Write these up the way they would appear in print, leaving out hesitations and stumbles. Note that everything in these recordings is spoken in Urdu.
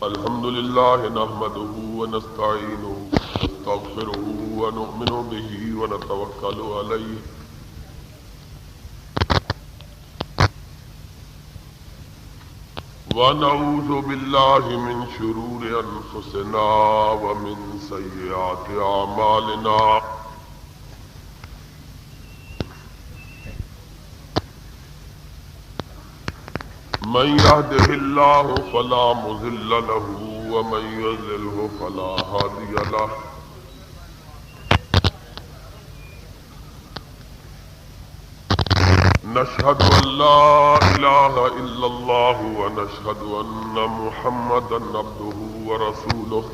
الحمد لله نحمده ونستعينه ونستغفره ونؤمن به ونتوكل عليه ونعوذ بالله من شرور أنفسنا ومن سيئات أعمالنا من يهده الله فلا مضل له ومن يضلله فلا هادي له نشهد أن لا إله إلا الله ونشهد أن محمدا عبده ورسوله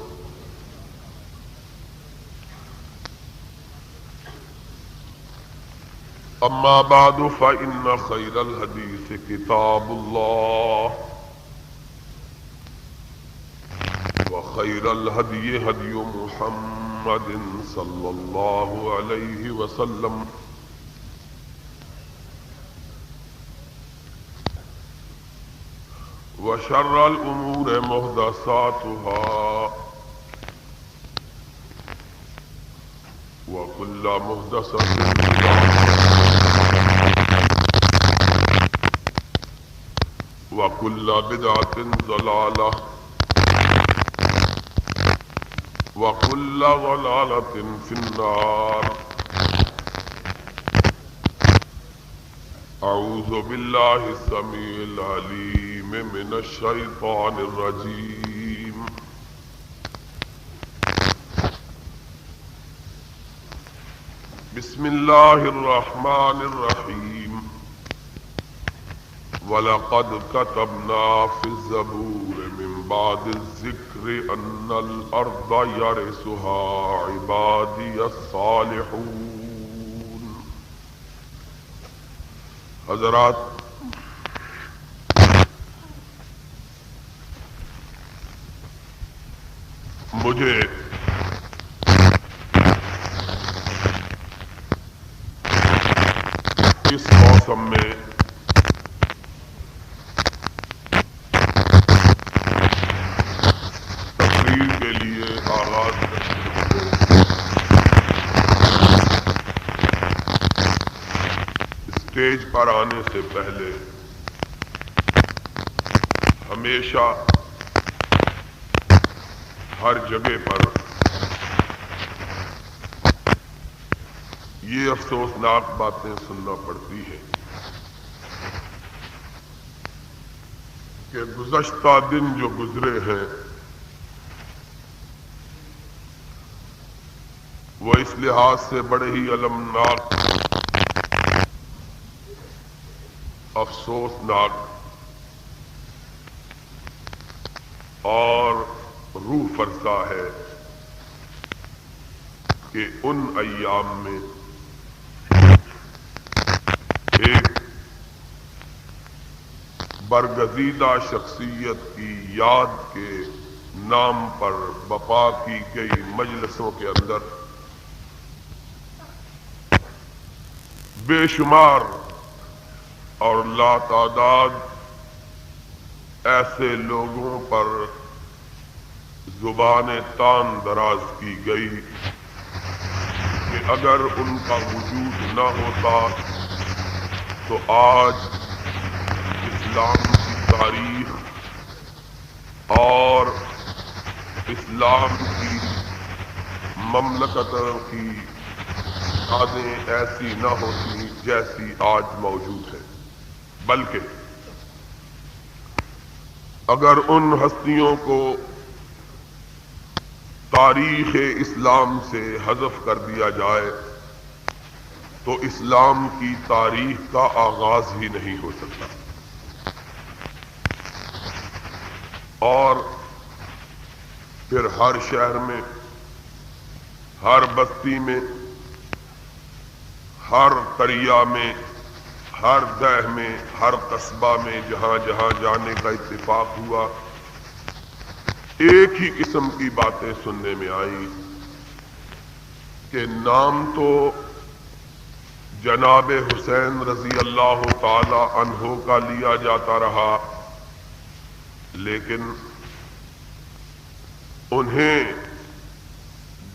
أما بعد فإن خير الحديث كتاب الله وخير الهدي هدي محمد صلى الله عليه وسلم وشر الأمور محدثاتها وكل محدثة وكل بدعة ضلالة وكل ضلالة في النار. أعوذ بالله السميع العليم من الشيطان الرجيم. بسم الله الرحمن الرحيم. ولقد كتبنا في الزبور من بعد الذكر أن الأرض يرثها عبادي الصالحون. حضرات، مجھے اس موسم میں تقریر کے لیے آغاز کرتے ہوئے اسٹیج پر آنے سے پہلے ہمیشہ ہر جگہ پر یہ افسوسناک باتیں سننا پڑتی ہیں کہ گزشتہ دن جو گزرے ہیں وہ اس لحاظ سے بڑے ہی المناک، افسوسناک اور روح فرسا ہے کہ ان ایام میں ایک برگزیدہ شخصیت کی یاد کے نام پر بپا کی گئی مجلسوں کے اندر بے شمار اور لاتعداد ایسے لوگوں پر زبان تان دراز کی گئی کہ اگر ان کا وجود نہ ہوتا تو آج اسلام کی تاریخ اور اسلام کی مملکت کی یادیں ایسی نہ ہوتی جیسی آج موجود ہے، بلکہ اگر ان ہستیوں کو تاریخ اسلام سے حذف کر دیا جائے تو اسلام کی تاریخ کا آغاز ہی نہیں ہو سکتا، اور پھر ہر شہر میں، ہر بستی میں، ہر قریہ میں، ہر دہ میں، ہر قصبہ میں جہاں جہاں جانے کا اتفاق ہوا، ایک ہی قسم کی باتیں سننے میں آئی کہ نام تو جناب حسین رضی اللہ تعالی عنہ کا لیا جاتا رہا، لیکن انہیں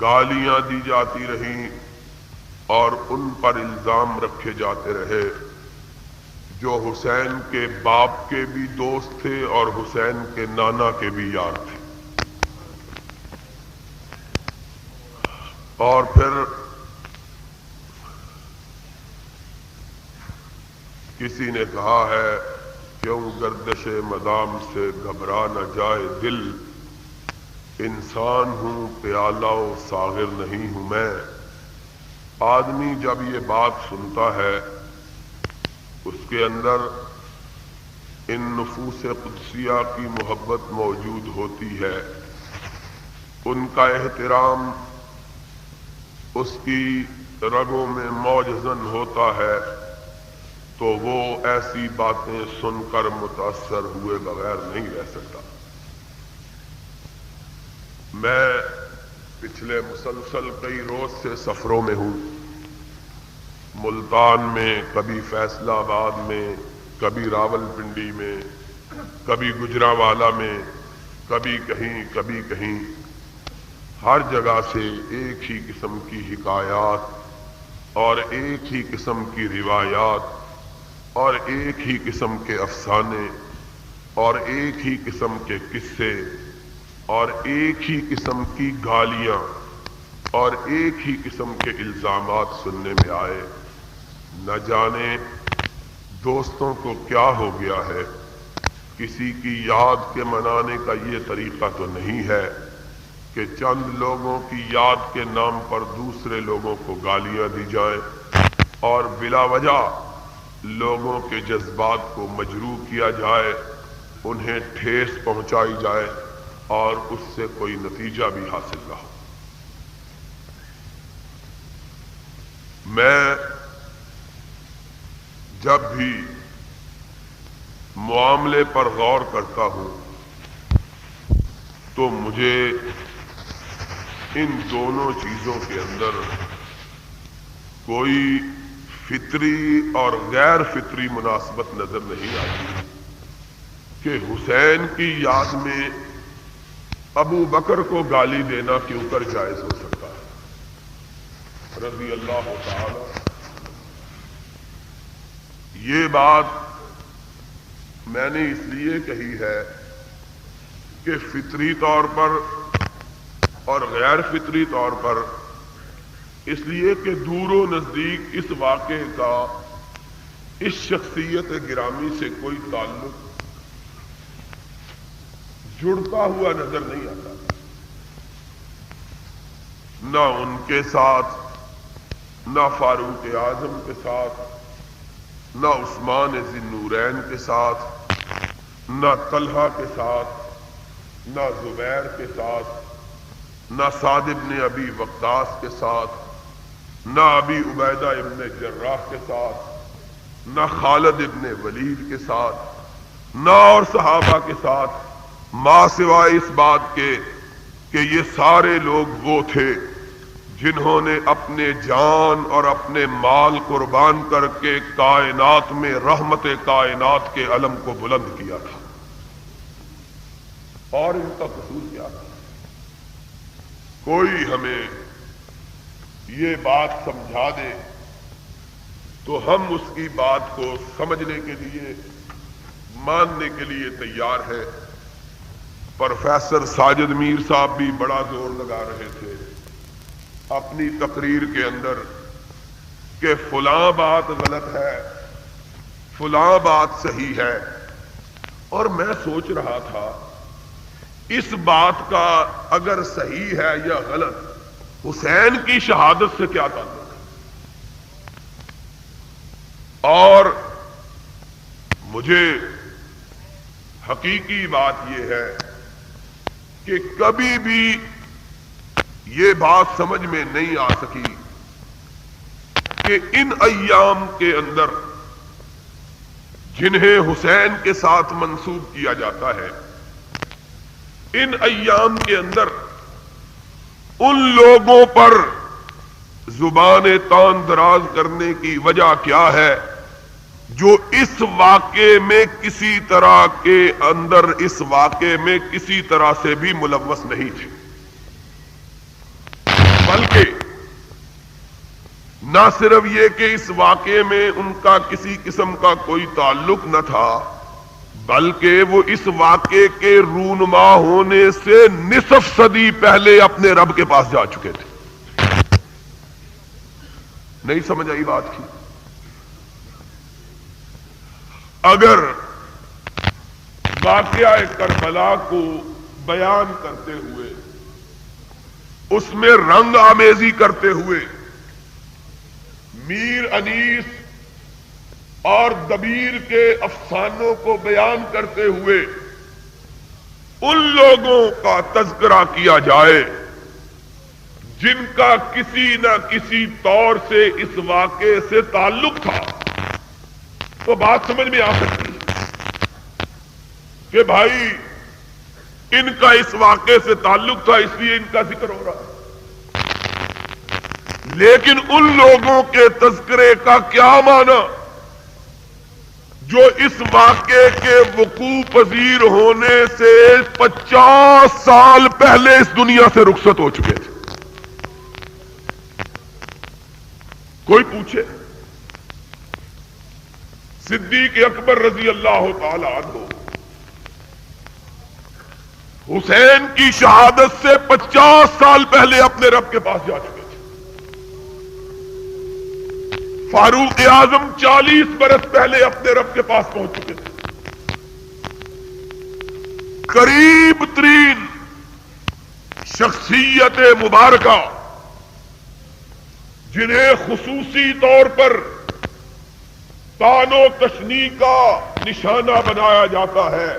گالیاں دی جاتی رہیں اور ان پر الزام رکھے جاتے رہے جو حسین کے باپ کے بھی دوست تھے اور حسین کے نانا کے بھی یار تھے. اور پھر کسی نے کہا ہے کیوں گردش مدام سے گھبرا نہ جائے دل، انسان ہوں پیالہ و ساغر نہیں ہوں میں. آدمی جب یہ بات سنتا ہے اس کے اندر ان نفوس قدسیہ کی محبت موجود ہوتی ہے، ان کا احترام اس کی رگوں میں موجزن ہوتا ہے، تو وہ ایسی باتیں سن کر متاثر ہوئے بغیر نہیں رہ سکتا. میں پچھلے مسلسل کئی روز سے سفروں میں ہوں، ملتان میں، کبھی فیصلہ آباد میں، کبھی راولپنڈی میں، کبھی گجرانوالہ میں، کبھی کہیں ہر جگہ سے ایک ہی قسم کی حکایات اور ایک ہی قسم کی روایات اور ایک ہی قسم کے افسانے اور ایک ہی قسم کے قصے اور ایک ہی قسم کی گالیاں اور ایک ہی قسم کے الزامات سننے میں آئے. نہ جانے دوستوں کو کیا ہو گیا ہے. کسی کی یاد کے منانے کا یہ طریقہ تو نہیں ہے کہ چند لوگوں کی یاد کے نام پر دوسرے لوگوں کو گالیاں دی جائیں اور بلا وجہ لوگوں کے جذبات کو مجروح کیا جائے، انہیں ٹھیس پہنچائی جائے اور اس سے کوئی نتیجہ بھی حاصل نہ ہو. میں جب بھی معاملے پر غور کرتا ہوں تو مجھے ان دونوں چیزوں کے اندر کوئی فطری اور غیر فطری مناسبت نظر نہیں آتی کہ حسین کی یاد میں ابو بکر کو گالی دینا کیوں کر جائز ہو سکتا ہے رضی اللہ تعالی. یہ بات میں نے اس لیے کہی ہے کہ فطری طور پر اور غیر فطری طور پر اس لیے کہ دور و نزدیک اس واقعے کا اس شخصیت گرامی سے کوئی تعلق جڑتا ہوا نظر نہیں آتا. نہ ان کے ساتھ، نہ فاروق اعظم کے ساتھ، نہ عثمان ذی النورین کے ساتھ، نہ طلحہ کے ساتھ، نہ زبیر کے ساتھ، نہ سعد ابن ابی وقاص کے ساتھ، نہ ابی عبیدہ ابن جراح کے ساتھ، نہ خالد ابن ولید کے ساتھ، نہ اور صحابہ کے ساتھ، ما سوائے اس بات کے کہ یہ سارے لوگ وہ تھے جنہوں نے اپنے جان اور اپنے مال قربان کر کے کائنات میں رحمت کائنات کے علم کو بلند کیا تھا. اور ان کا قصور کیا تھا؟ کوئی ہمیں یہ بات سمجھا دے تو ہم اس کی بات کو سمجھنے کے لیے، ماننے کے لیے تیار ہے. پروفیسر ساجد میر صاحب بھی بڑا زور لگا رہے تھے اپنی تقریر کے اندر کہ فلاں بات غلط ہے، فلاں بات صحیح ہے. اور میں سوچ رہا تھا اس بات کا اگر صحیح ہے یا غلط حسین کی شہادت سے کیا تعلق ہے. اور مجھے حقیقی بات یہ ہے کہ کبھی بھی یہ بات سمجھ میں نہیں آ سکی کہ ان ایام کے اندر جنہیں حسین کے ساتھ منسوب کیا جاتا ہے، ان ایام کے اندر ان لوگوں پر زبان تان دراز کرنے کی وجہ کیا ہے جو اس واقعے میں کسی طرح کے اندر، اس واقعے میں کسی طرح سے بھی ملوث نہیں تھے. بلکہ نہ صرف یہ کہ اس واقعے میں ان کا کسی قسم کا کوئی تعلق نہ تھا، بلکہ وہ اس واقعے کے رونما ہونے سے نصف صدی پہلے اپنے رب کے پاس جا چکے تھے۔ نہیں سمجھ آئی بات کی؟ اگر واقعہ کربلا کو بیان کرتے ہوئے، اس میں رنگ آمیزی کرتے ہوئے میر انیس اور دبیر کے افسانوں کو بیان کرتے ہوئے ان لوگوں کا تذکرہ کیا جائے جن کا کسی نہ کسی طور سے اس واقعے سے تعلق تھا، تو بات سمجھ میں آ سکتی ہے کہ بھائی ان کا اس واقعے سے تعلق تھا، اس لیے ان کا ذکر ہو رہا ہے۔ لیکن ان لوگوں کے تذکرے کا کیا معنی جو اس واقعے کے وقوع پذیر ہونے سے 50 سال پہلے اس دنیا سے رخصت ہو چکے تھے؟ کوئی پوچھے؟ صدیق اکبر رضی اللہ تعالی عنہ حسین کی شہادت سے 50 سال پہلے اپنے رب کے پاس جا چکے تھے۔ فاروق اعظم 40 برس پہلے اپنے رب کے پاس پہنچ چکے تھے۔ قریب ترین شخصیت مبارکہ جنہیں خصوصی طور پر تان و تشنیع کا نشانہ بنایا جاتا ہے،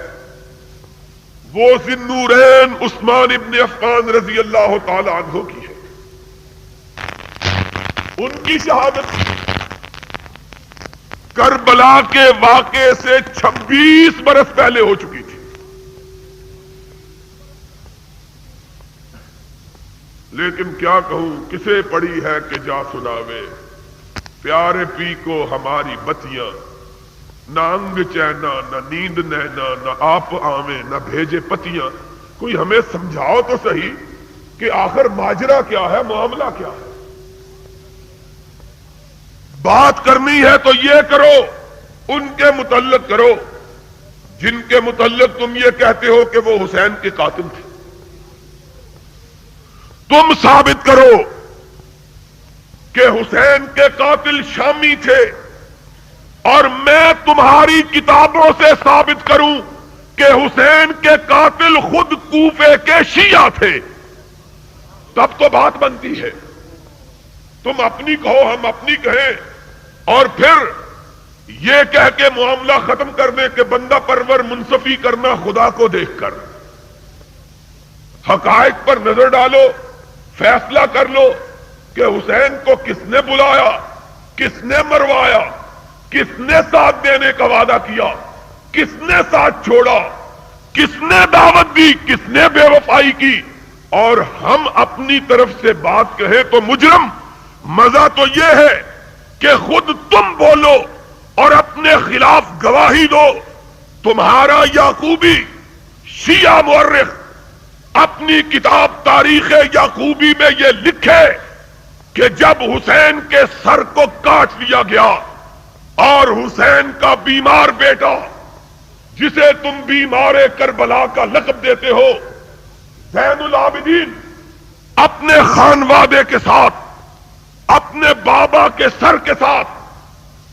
وہ ذی النورین عثمان ابن عفان رضی اللہ تعالی عنہ کی ہے۔ ان کی شہادت کربلا کے واقعے سے 26 برس پہلے ہو چکی تھی۔ لیکن کیا کہوں، کسے پڑی ہے کہ جا سناوے، پیارے پی کو ہماری بتیاں، نہ انگ چینا نہ نیند نینا، نہ آپ آویں نہ بھیجے پتیاں۔ کوئی ہمیں سمجھاؤ تو صحیح کہ آخر ماجرا کیا ہے، معاملہ کیا ہے؟ بات کرنی ہے تو یہ کرو، ان کے متعلق کرو جن کے متعلق تم یہ کہتے ہو کہ وہ حسین کے قاتل تھے۔ تم ثابت کرو کہ حسین کے قاتل شامی تھے، اور میں تمہاری کتابوں سے ثابت کروں کہ حسین کے قاتل خود کوفے کے شیعہ تھے، تب تو بات بنتی ہے۔ تم اپنی کہو، ہم اپنی کہیں، اور پھر یہ کہہ کے معاملہ ختم کر دیں کہ بندہ پرور منصفی کرنا خدا کو دیکھ کر۔ حقائق پر نظر ڈالو، فیصلہ کر لو کہ حسین کو کس نے بلایا، کس نے مروایا، کس نے ساتھ دینے کا وعدہ کیا، کس نے ساتھ چھوڑا، کس نے دعوت دی، کس نے بے وفائی کی۔ اور ہم اپنی طرف سے بات کہیں تو مجرم، مزہ تو یہ ہے کہ خود تم بولو اور اپنے خلاف گواہی دو۔ تمہارا یعقوبی شیعہ مورخ اپنی کتاب تاریخ یعقوبی میں یہ لکھے کہ جب حسین کے سر کو کاٹ لیا گیا اور حسین کا بیمار بیٹا، جسے تم بیمار کربلا کا لقب دیتے ہو، زین العابدین، اپنے خانوادے کے ساتھ، اپنے بابا کے سر کے ساتھ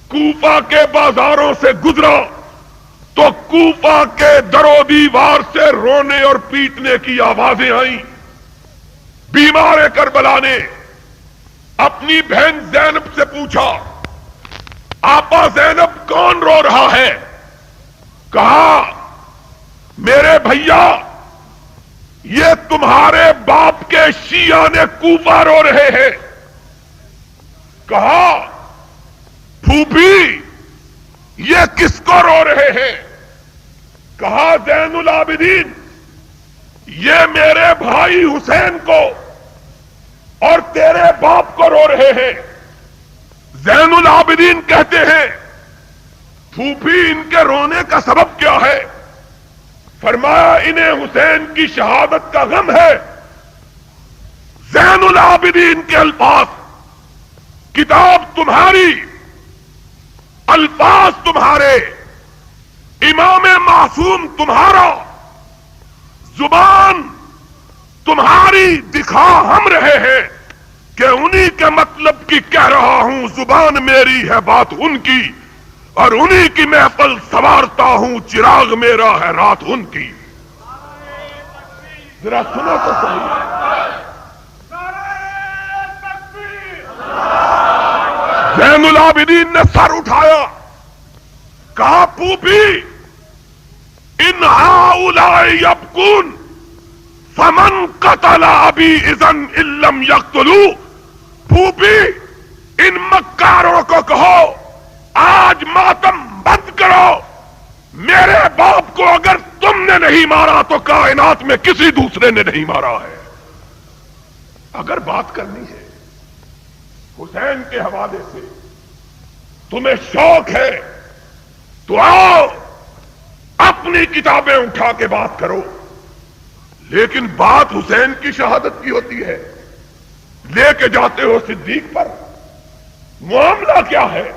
کوفہ کے بازاروں سے گزرا تو کوفہ کے در و دیوار سے رونے اور پیٹنے کی آوازیں آئیں۔ بیمار کربلا نے اپنی بہن زینب سے پوچھا، آپا زینب کون رو رہا ہے؟ کہا، میرے بھیا، یہ تمہارے باپ کے شیعہ نے کوفہ رو رہے ہیں۔ کہا، پھوپھی، یہ کس کو رو رہے ہیں؟ کہا، زین العابدین، یہ میرے بھائی حسین کو اور تیرے باپ کو رو رہے ہیں۔ زین العابدین کہتے ہیں، پھوپھی، ان کے رونے کا سبب کیا ہے؟ فرمایا، انہیں حسین کی شہادت کا غم ہے۔ زین العابدین کے الفاظ، کتاب تمہاری، الفاظ تمہارے، امام معصوم تمہارا، زبان تمہاری، دکھا ہم رہے ہیں کہ انہی کے مطلب کی کہہ رہا ہوں، زبان میری ہے بات ان کی، اور انہی کی محفل سوارتا ہوں، چراغ میرا ہے رات ان کی۔ ذرا سنو تو صحیح۔ زین العابدین نے سر اٹھایا، کہا پھوپھی ان ہؤلاء یبکون فمن قتل ابی اذن ان لم یقتلوا، پھوپھی ان مکاروں کو کہو آج ماتم بند کرو، میرے باپ کو اگر تم نے نہیں مارا تو کائنات میں کسی دوسرے نے نہیں مارا ہے۔ اگر بات کرنی ہے حسین کے حوالے سے، تمہیں شوق ہے تو آؤ اپنی کتابیں اٹھا کے بات کرو، لیکن بات حسین کی شہادت کی ہوتی ہے، لے کے جاتے ہو صدیق پر۔ معاملہ کیا ہے،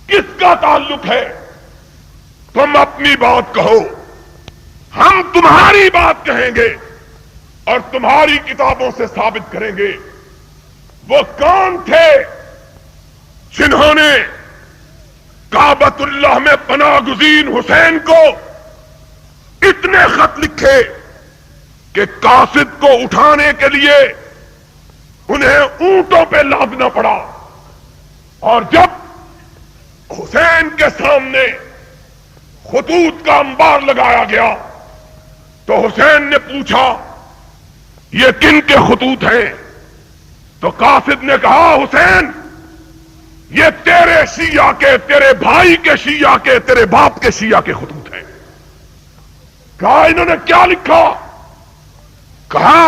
کس کا تعلق ہے؟ تم اپنی بات کہو، ہم تمہاری بات کہیں گے اور تمہاری کتابوں سے ثابت کریں گے۔ وہ کون تھے جنہوں نے کعبۃ اللہ میں پناہ گزین حسین کو اتنے خط لکھے کہ قاصد کو اٹھانے کے لیے انہیں اونٹوں پہ لادنا پڑا، اور جب حسین کے سامنے خطوط کا انبار لگایا گیا تو حسین نے پوچھا یہ کن کے خطوط ہیں؟ تو قاصد نے کہا حسین یہ تیرے شیعہ کے، تیرے بھائی کے شیعہ کے، تیرے باپ کے شیعہ کے خطوط ہیں۔ کہا انہوں نے کیا لکھا؟ کہا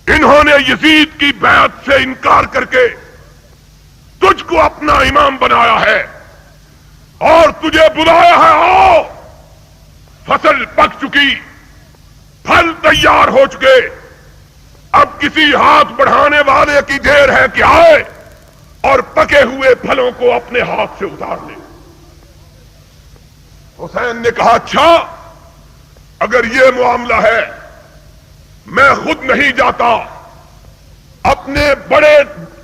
انہوں نے یزید کی بیعت سے انکار کر کے تجھ کو اپنا امام بنایا ہے اور تجھے بلایا ہے، آؤ فصل پک چکی، پھل تیار ہو چکے، اب کسی ہاتھ بڑھانے والے کی دیر ہے کہ آئے اور پکے ہوئے پھلوں کو اپنے ہاتھ سے اتار لے۔ حسین نے کہا اچھا اگر یہ معاملہ ہے میں خود نہیں جاتا، اپنے بڑے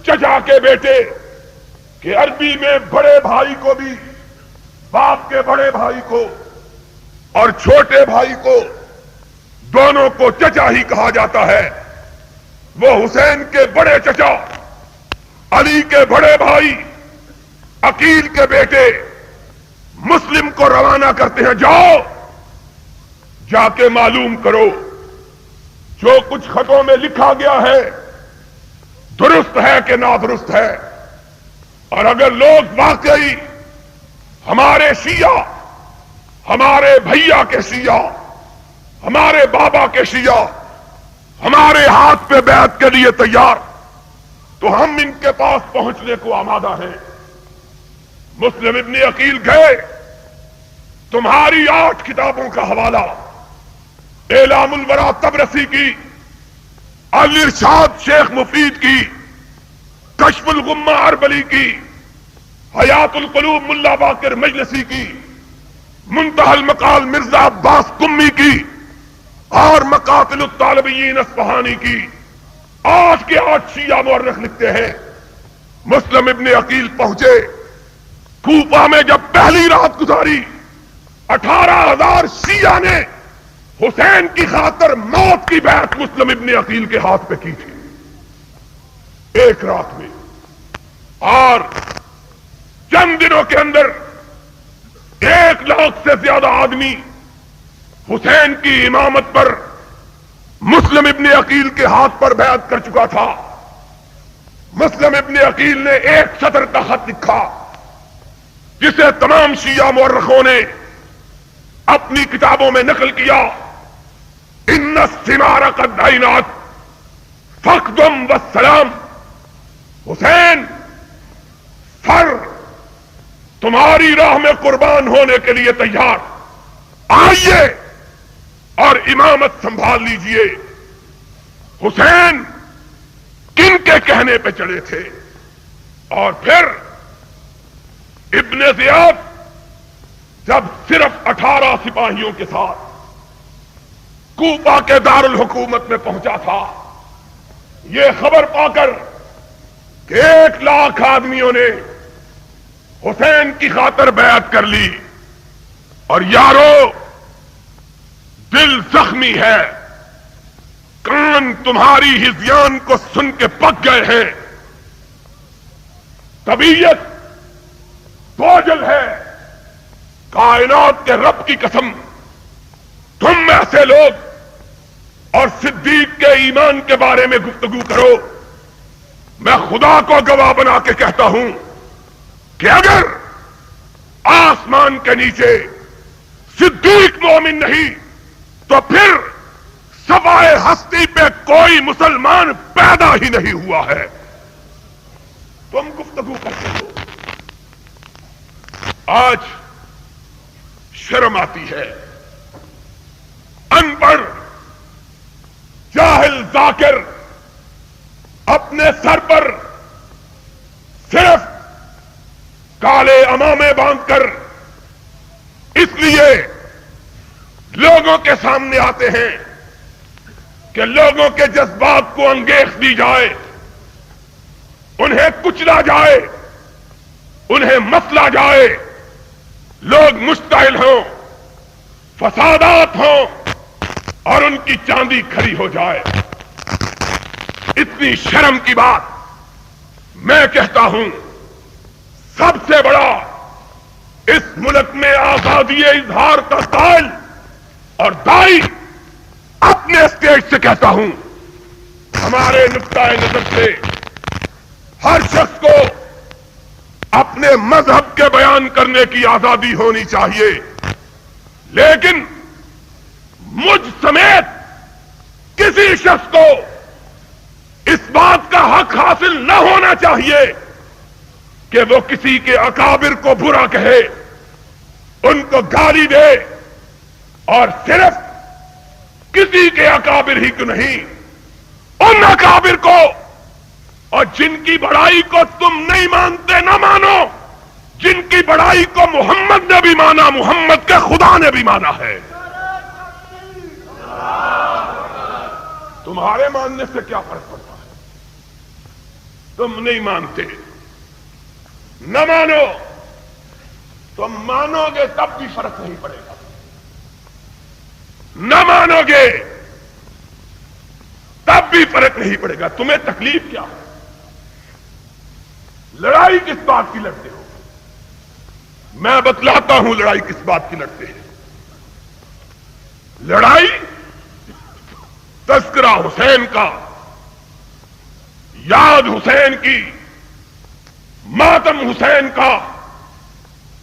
چچا کے بیٹے کہ عربی میں بڑے بھائی کو بھی باپ کے بڑے بھائی کو اور چھوٹے بھائی کو دونوں کو چچا ہی کہا جاتا ہے، وہ حسین کے بڑے چچا علی کے بڑے بھائی عقیل کے بیٹے مسلم کو روانہ کرتے ہیں، جاؤ جا کے معلوم کرو جو کچھ خطوں میں لکھا گیا ہے درست ہے کہ نادرست ہے، اور اگر لوگ واقعی ہمارے شیعہ، ہمارے بھیا کے شیعہ، ہمارے بابا کے شیعہ ہمارے ہاتھ پہ بیعت کے لیے تیار تو ہم ان کے پاس پہنچنے کو آمادہ ہیں۔ مسلم ابن عقیل گئے، تمہاری 8 کتابوں کا حوالہ، اعلام الورا طبرسی کی، الارشاد شیخ مفید کی، کشف الغمہ اربلی کی، حیات القلوب ملا باقر مجلسی کی، منتہی المقال مرزا عباس قمی کی، اور مقاتل الطالبین اصفہانی کی، 8 کے 8 شیعہ مورخ لکھتے ہیں مسلم ابن عقیل پہنچے کوفہ میں، جب پہلی رات گزاری 18,000 شیعہ نے حسین کی خاطر موت کی بیعت مسلم ابن عقیل کے ہاتھ پہ کی تھی ایک رات میں، اور چند دنوں کے اندر 1 لاکھ سے زیادہ آدمی حسین کی امامت پر مسلم ابن عقیل کے ہاتھ پر بیعت کر چکا تھا۔ مسلم ابن عقیل نے 1 سطر کا خط لکھا جسے تمام شیعہ مورخوں نے اپنی کتابوں میں نقل کیا، ان الثمار قد عینات فقدم والسلام، حسین سر تمہاری راہ میں قربان ہونے کے لیے تیار، آئیے اور امامت سنبھال لیجئے۔ حسین کن کے کہنے پہ چڑھے تھے؟ اور پھر ابن زیاد جب صرف 18 سپاہیوں کے ساتھ کوفہ کے دارالحکومت میں پہنچا تھا، یہ خبر پا کر کہ 1 لاکھ آدمیوں نے حسین کی خاطر بیعت کر لی، اور یارو دل زخمی ہے، کان تمہاری ہذیان کو سن کے پک گئے ہیں، طبیعت بوجھل ہے، کائنات کے رب کی قسم تم ایسے لوگ اور صدیق کے ایمان کے بارے میں گفتگو کرو، میں خدا کو گواہ بنا کے کہتا ہوں کہ اگر آسمان کے نیچے صدیق مومن نہیں تو پھر سوائے ہستی پہ کوئی مسلمان پیدا ہی نہیں ہوا ہے۔ تم گفتگو کرتے ہو، آج شرم آتی ہے، ان پڑھ جاہل ذاکر اپنے سر پر صرف کالے عمامے باندھ کر اس لیے لوگوں کے سامنے آتے ہیں کہ لوگوں کے جذبات کو انگیخ دی جائے، انہیں کچلا جائے، انہیں مسلا جائے، لوگ مشتعل ہوں، فسادات ہوں اور ان کی چاندی کھری ہو جائے۔ اتنی شرم کی بات میں کہتا ہوں، سب سے بڑا اس ملک میں آزادی اظہار کا قائل اور دائی اپنے اسٹیج سے کہتا ہوں، ہمارے نقطۂ نظر سے ہر شخص کو اپنے مذہب کے بیان کرنے کی آزادی ہونی چاہیے، لیکن مجھ سمیت کسی شخص کو اس بات کا حق حاصل نہ ہونا چاہیے کہ وہ کسی کے اکابر کو برا کہے، ان کو گالی دے، اور صرف کسی کے اکابر ہی کیوں نہیں، ان اکابر کو اور جن کی بڑائی کو تم نہیں مانتے نہ مانو، جن کی بڑائی کو محمد نے بھی مانا، محمد کے خدا نے بھی مانا ہے۔ تمہارے ماننے سے کیا فرق پڑتا ہے؟ تم نہیں مانتے، نہ مانو، تم مانو گے تب بھی فرق نہیں پڑے گا، نہ مانو گے تب بھی فرق نہیں پڑے گا۔ تمہیں تکلیف کیا ہے؟ لڑائی کس بات کی لڑتے ہو؟ میں بتلاتا ہوں لڑائی کس بات کی لڑتے ہیں۔ لڑائی تذکرہ حسین کا، یاد حسین کی، ماتم حسین کا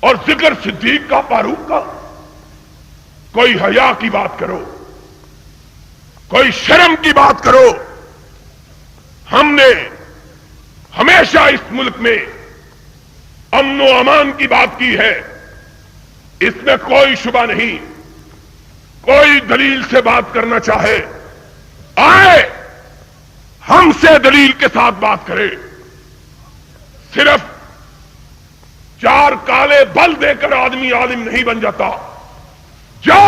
اور ذکر صدیق کا، فاروق کا۔ کوئی حیا کی بات کرو، کوئی شرم کی بات کرو۔ ہم نے ہمیشہ اس ملک میں امن و امان کی بات کی ہے، اس میں کوئی شبہ نہیں۔ کوئی دلیل سے بات کرنا چاہے آئے، ہم سے دلیل کے ساتھ بات کرے۔ صرف 4 کالے بل دے کر آدمی عالم نہیں بن جاتا۔ جو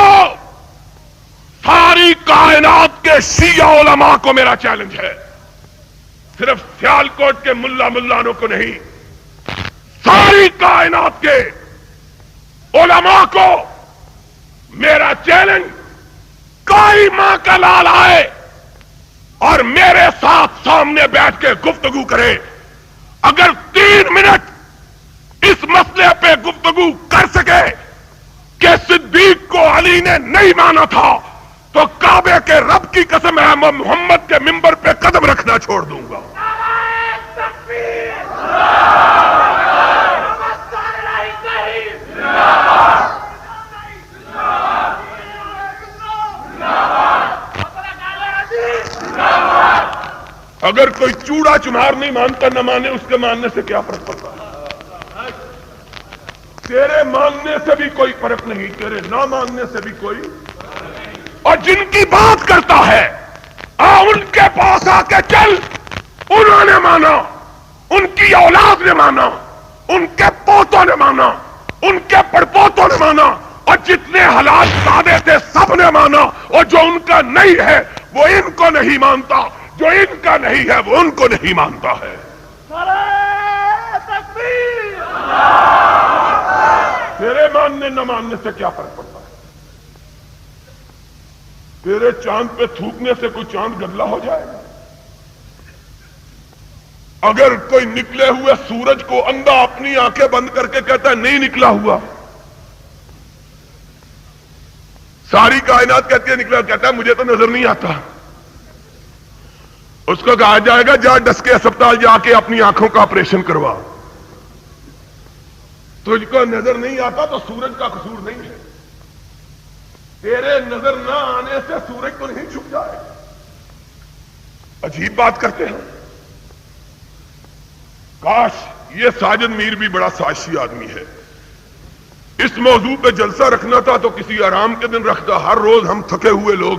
ساری کائنات کے شیعہ علماء کو میرا چیلنج ہے، صرف سیالکوٹ کے ملانوں کو نہیں، ساری کائنات کے علماء کو میرا چیلنج، کوئی ماں کا لال آئے اور میرے ساتھ سامنے بیٹھ کے گفتگو کرے، اگر 3 منٹ اس مسئلے پہ گفتگو کر سکے کہ صدیق کو علی نے نہیں مانا تھا تو کعبے کے رب کی قسم ہے میں محمد کے منبر پہ قدم رکھنا چھوڑ دوں گا۔ اگر کوئی چوڑا چنار نہیں مانتا نہ مانے، اس کے ماننے سے کیا فرق پڑتا ہے؟ تیرے ماننے سے بھی کوئی فرق نہیں، تیرے نہ ماننے سے بھی کوئی۔ اور جن کی بات کرتا ہے ان کے پاس آ کے چل، انہوں نے مانا، ان کی اولاد نے مانا، ان کے پوتوں نے مانا، ان کے پڑپوتوں نے مانا، اور جتنے حالات سادے تھے سب نے مانا، اور جو ان کا نہیں ہے وہ ان کو نہیں مانتا، جو ان کا نہیں ہے وہ ان کو نہیں مانتا ہے۔ تیرے ماننے نہ ماننے سے کیا فرق پڑتا ہے؟ تیرے چاند پہ تھوکنے سے کوئی چاند گدلا ہو جائے گا؟ اگر کوئی نکلے ہوئے سورج کو اندھا اپنی آنکھیں بند کر کے کہتا ہے نہیں نکلا ہوا، ساری کائنات کہتی ہے نکلا، کہتا ہے مجھے تو نظر نہیں آتا، اس کو کہا جائے گا جا ڈس کے اسپتال جا کے اپنی آنکھوں کا آپریشن کروا۔ تجھ کو نظر نہیں آتا تو سورج کا قصور نہیں ہے، تیرے نظر نہ آنے سے سورج تو نہیں چھپ جائے گا۔ عجیب بات کرتے ہیں۔ کاش یہ ساجد میر بھی بڑا سازشی آدمی ہے، اس موضوع پہ جلسہ رکھنا تھا تو کسی آرام کے دن رکھتا، ہر روز ہم تھکے ہوئے لوگ،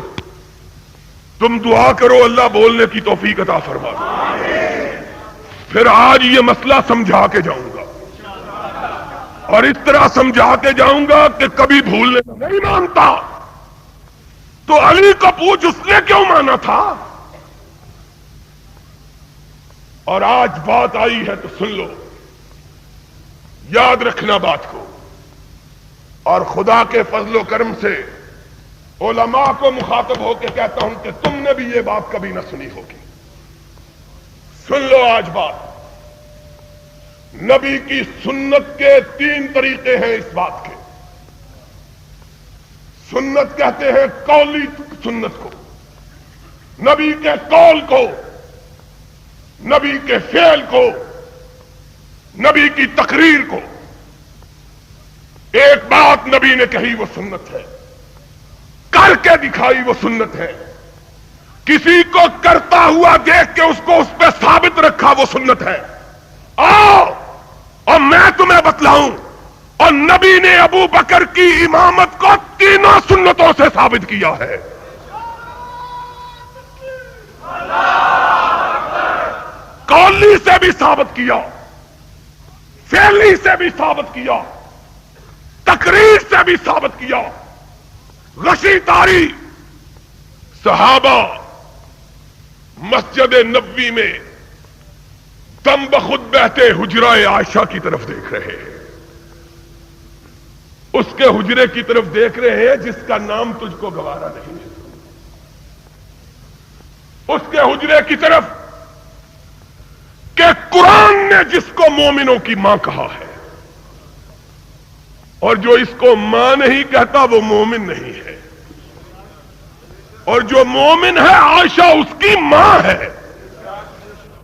تم دعا کرو اللہ بولنے کی توفیق عطا فرما دے۔ پھر آج یہ مسئلہ سمجھا کے جاؤں گا، اور اس طرح سمجھا کے جاؤں گا کہ کبھی بھولنے نہیں مانتا تو علی کو پوچھ اس نے کیوں مانا تھا۔ اور آج بات آئی ہے تو سن لو، یاد رکھنا بات کو، اور خدا کے فضل و کرم سے علماء کو مخاطب ہو کے کہتا ہوں کہ تم نے بھی یہ بات کبھی نہ سنی ہوگی۔ سن لو آج بات، نبی کی سنت کے 3 طریقے ہیں اس بات کے۔ سنت کہتے ہیں قولی سنت کو، نبی کے قول کو، نبی کے فعل کو، نبی کی تقریر کو۔ ایک بات نبی نے کہی وہ سنت ہے، کر کے دکھائی وہ سنت ہے، کسی کو کرتا ہوا دیکھ کے اس کو اس پہ ثابت رکھا وہ سنت ہے۔ آؤ اور میں تمہیں بتلاؤں، اور نبی نے ابو بکر کی امامت کو 3 سنتوں سے ثابت کیا ہے۔ قولی سے بھی ثابت کیا، فعلی سے بھی ثابت کیا، تقریر سے بھی ثابت کیا۔ غشی تاری صحابہ مسجد نبوی میں دم بخود بہتے حجرہ عائشہ کی طرف دیکھ رہے ہیں، اس کے حجرے کی طرف دیکھ رہے ہیں جس کا نام تجھ کو گوارا نہیں ہے، اس کے حجرے کی طرف کہ قرآن نے جس کو مومنوں کی ماں کہا ہے، اور جو اس کو ماں نہیں کہتا وہ مومن نہیں ہے، اور جو مومن ہے عائشہ اس کی ماں ہے۔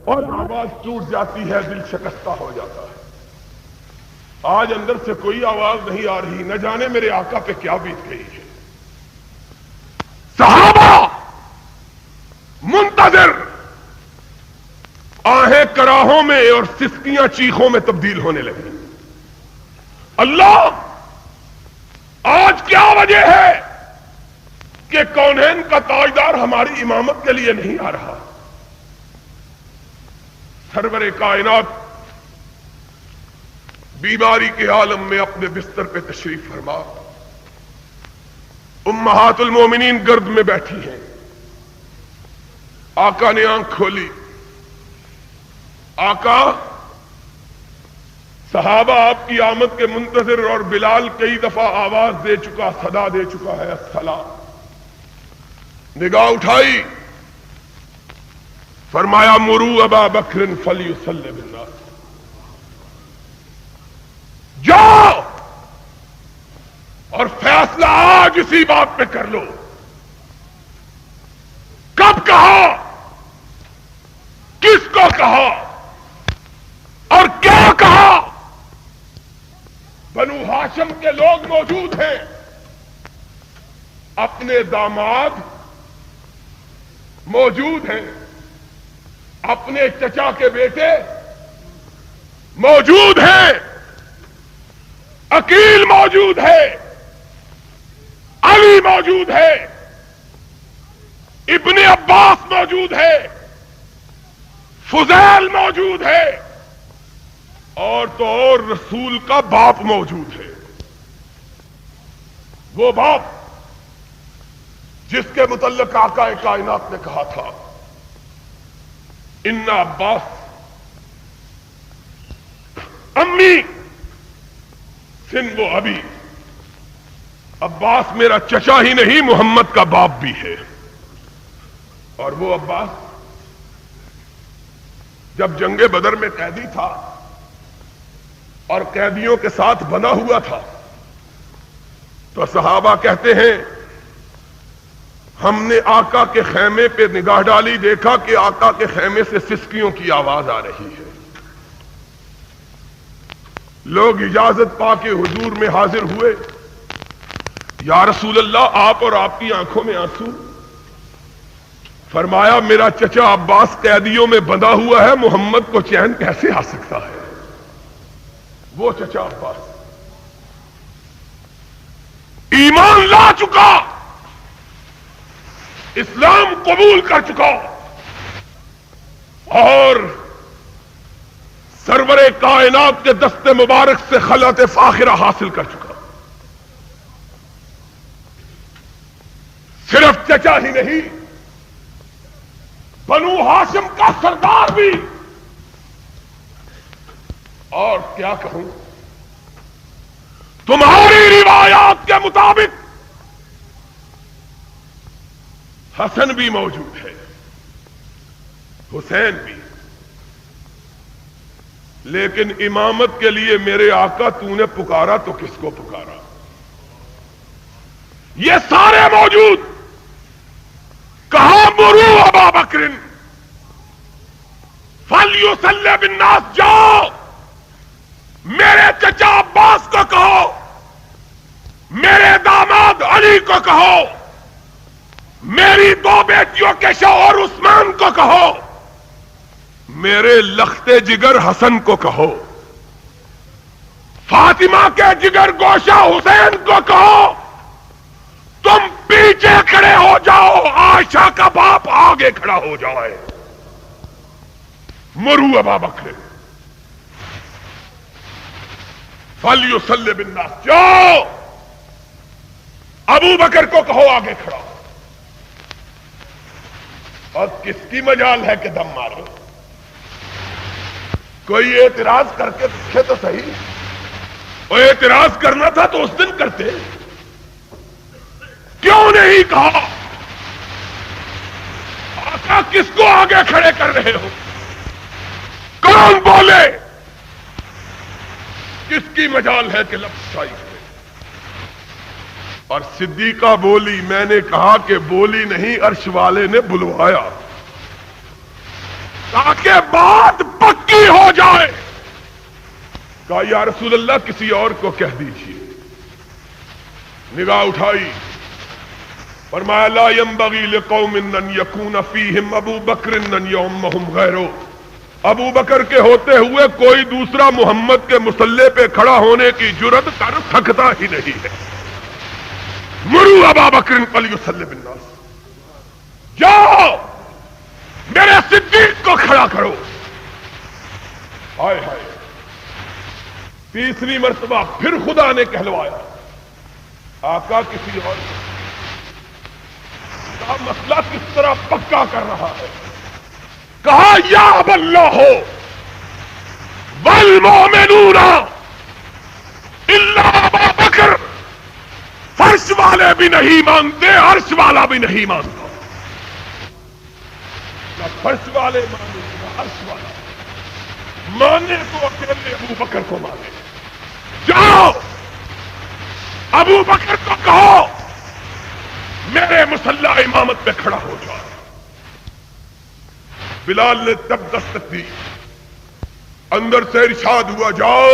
اور آواز ٹوٹ جاتی ہے، دل شکستہ ہو جاتا ہے۔ آج اندر سے کوئی آواز نہیں آ رہی، نہ جانے میرے آقا پہ کیا بیت گئی ہے۔ صحابہ منتظر، آہیں کراہوں میں اور سسکیاں چیخوں میں تبدیل ہونے لگی۔ اللہ، آج کیا وجہ ہے کہ کونین کا تاجدار ہماری امامت کے لیے نہیں آ رہا؟ سرور کائنات بیماری کے عالم میں اپنے بستر پہ تشریف فرما، امہات المومنین گرد میں بیٹھی ہیں، آقا نے آنکھ کھولی۔ آقا، صحابہ آپ کی آمد کے منتظر، اور بلال کئی دفعہ آواز دے چکا، صدا دے چکا ہے الصلاۃ۔ نگاہ اٹھائی، فرمایا مروا ابا بکر فلیصلی بالناس، جاؤ اور فیصلہ آج اسی بات پہ کر لو۔ کب کہا، کس کو کہا اور کیا کہا؟ بنو ہاشم کے لوگ موجود ہیں، اپنے داماد موجود ہیں، اپنے چچا کے بیٹے موجود ہیں، عقیل موجود ہے، علی موجود ہے، ابن عباس موجود ہے، فضیل موجود ہے، اور تو اور رسول کا باپ موجود ہے، وہ باپ جس کے متعلق آقا کائنات نے کہا تھا ان عباس امی سن وہ ابھی، عباس میرا چچا ہی نہیں محمد کا باپ بھی ہے۔ اور وہ عباس جب جنگ بدر میں قیدی تھا اور قیدیوں کے ساتھ بنا ہوا تھا تو صحابہ کہتے ہیں ہم نے آقا کے خیمے پہ نگاہ ڈالی، دیکھا کہ آقا کے خیمے سے سسکیوں کی آواز آ رہی ہے۔ لوگ اجازت پا کے حضور میں حاضر ہوئے، یا رسول اللہ آپ اور آپ کی آنکھوں میں آنسو۔ فرمایا میرا چچا عباس قیدیوں میں بندھا ہوا ہے، محمد کو چین کیسے آ سکتا ہے؟ وہ چچا عباس ایمان لا چکا، اسلام قبول کر چکا، اور سرور کائنات کے دست مبارک سے خلعت فاخرہ حاصل کر چکا۔ صرف چچا ہی نہیں، بنو ہاشم کا سردار بھی۔ اور کیا کہوں، تمہاری روایات کے مطابق حسن بھی موجود ہے، حسین بھی، لیکن امامت کے لیے میرے آقا تو نے پکارا تو کس کو پکارا؟ یہ سارے موجود، کہاں مرو ابا بکر فلیصلی بالناس، جاؤ میرے چچا عباس کو کہو، میرے داماد علی کو کہو، میری دو بیٹیوں کے شوہر عثمان کو کہو، میرے لختے جگر حسن کو کہو، فاطمہ کے جگر گوشہ حسین کو کہو، تم پیچھے کھڑے ہو جاؤ، عائشہ کا باپ آگے کھڑا ہو جائے۔ مرو ابا بکر فلیصلی بالناس، جاؤ ابو بکر کو کہو آگے کھڑا۔ اور کس کی مجال ہے کہ دم مارو؟ کوئی اعتراض کر کے دیکھے تو صحیح، اور اعتراض کرنا تھا تو اس دن کرتے، کیوں نہیں کہا؟ آقا کس کو آگے کھڑے کر رہے ہو؟ کون بولے؟ کس کی مجال ہے کہ لفظ شائی کرے؟ اور صدیقہ بولی، میں نے کہا کہ بولی نہیں، عرش والے نے بلوایا تاکہ بات پکی ہو جائے۔ کہا یا رسول اللہ کسی اور کو کہہ دیجیے۔ نگاہ اٹھائی، فرمایا لا ينبغي لقوم ان يكون فيهم ابو بکر ان يؤمهم غيره، ابو بکر کے ہوتے ہوئے کوئی دوسرا محمد کے مصلی پہ کھڑا ہونے کی جرت کر سکتا ہی نہیں ہے۔ مرو ابا بکر فلیصلی بالناس، جاؤ میرے صدیق کو کھڑا کرو۔ ہائے ہائے، تیسری مرتبہ پھر خدا نے کہلوایا، آقا کسی اور کا مسئلہ کس طرح پکا کر رہا ہے؟ کہا یا اب اللہ والمؤمنون الا ابا بکر، فرش والے بھی نہیں مانتے، عرش والا بھی نہیں مانتا، نہ فرش والے مانے نہ عرش والا مانے، تو اکیلے ابو بکر کو مانے۔ جاؤ ابو بکر کو کہو میرے مسلح امامت پہ کھڑا ہو جائے۔ بلال نے تب دستک دی، اندر سے ارشاد ہوا جاؤ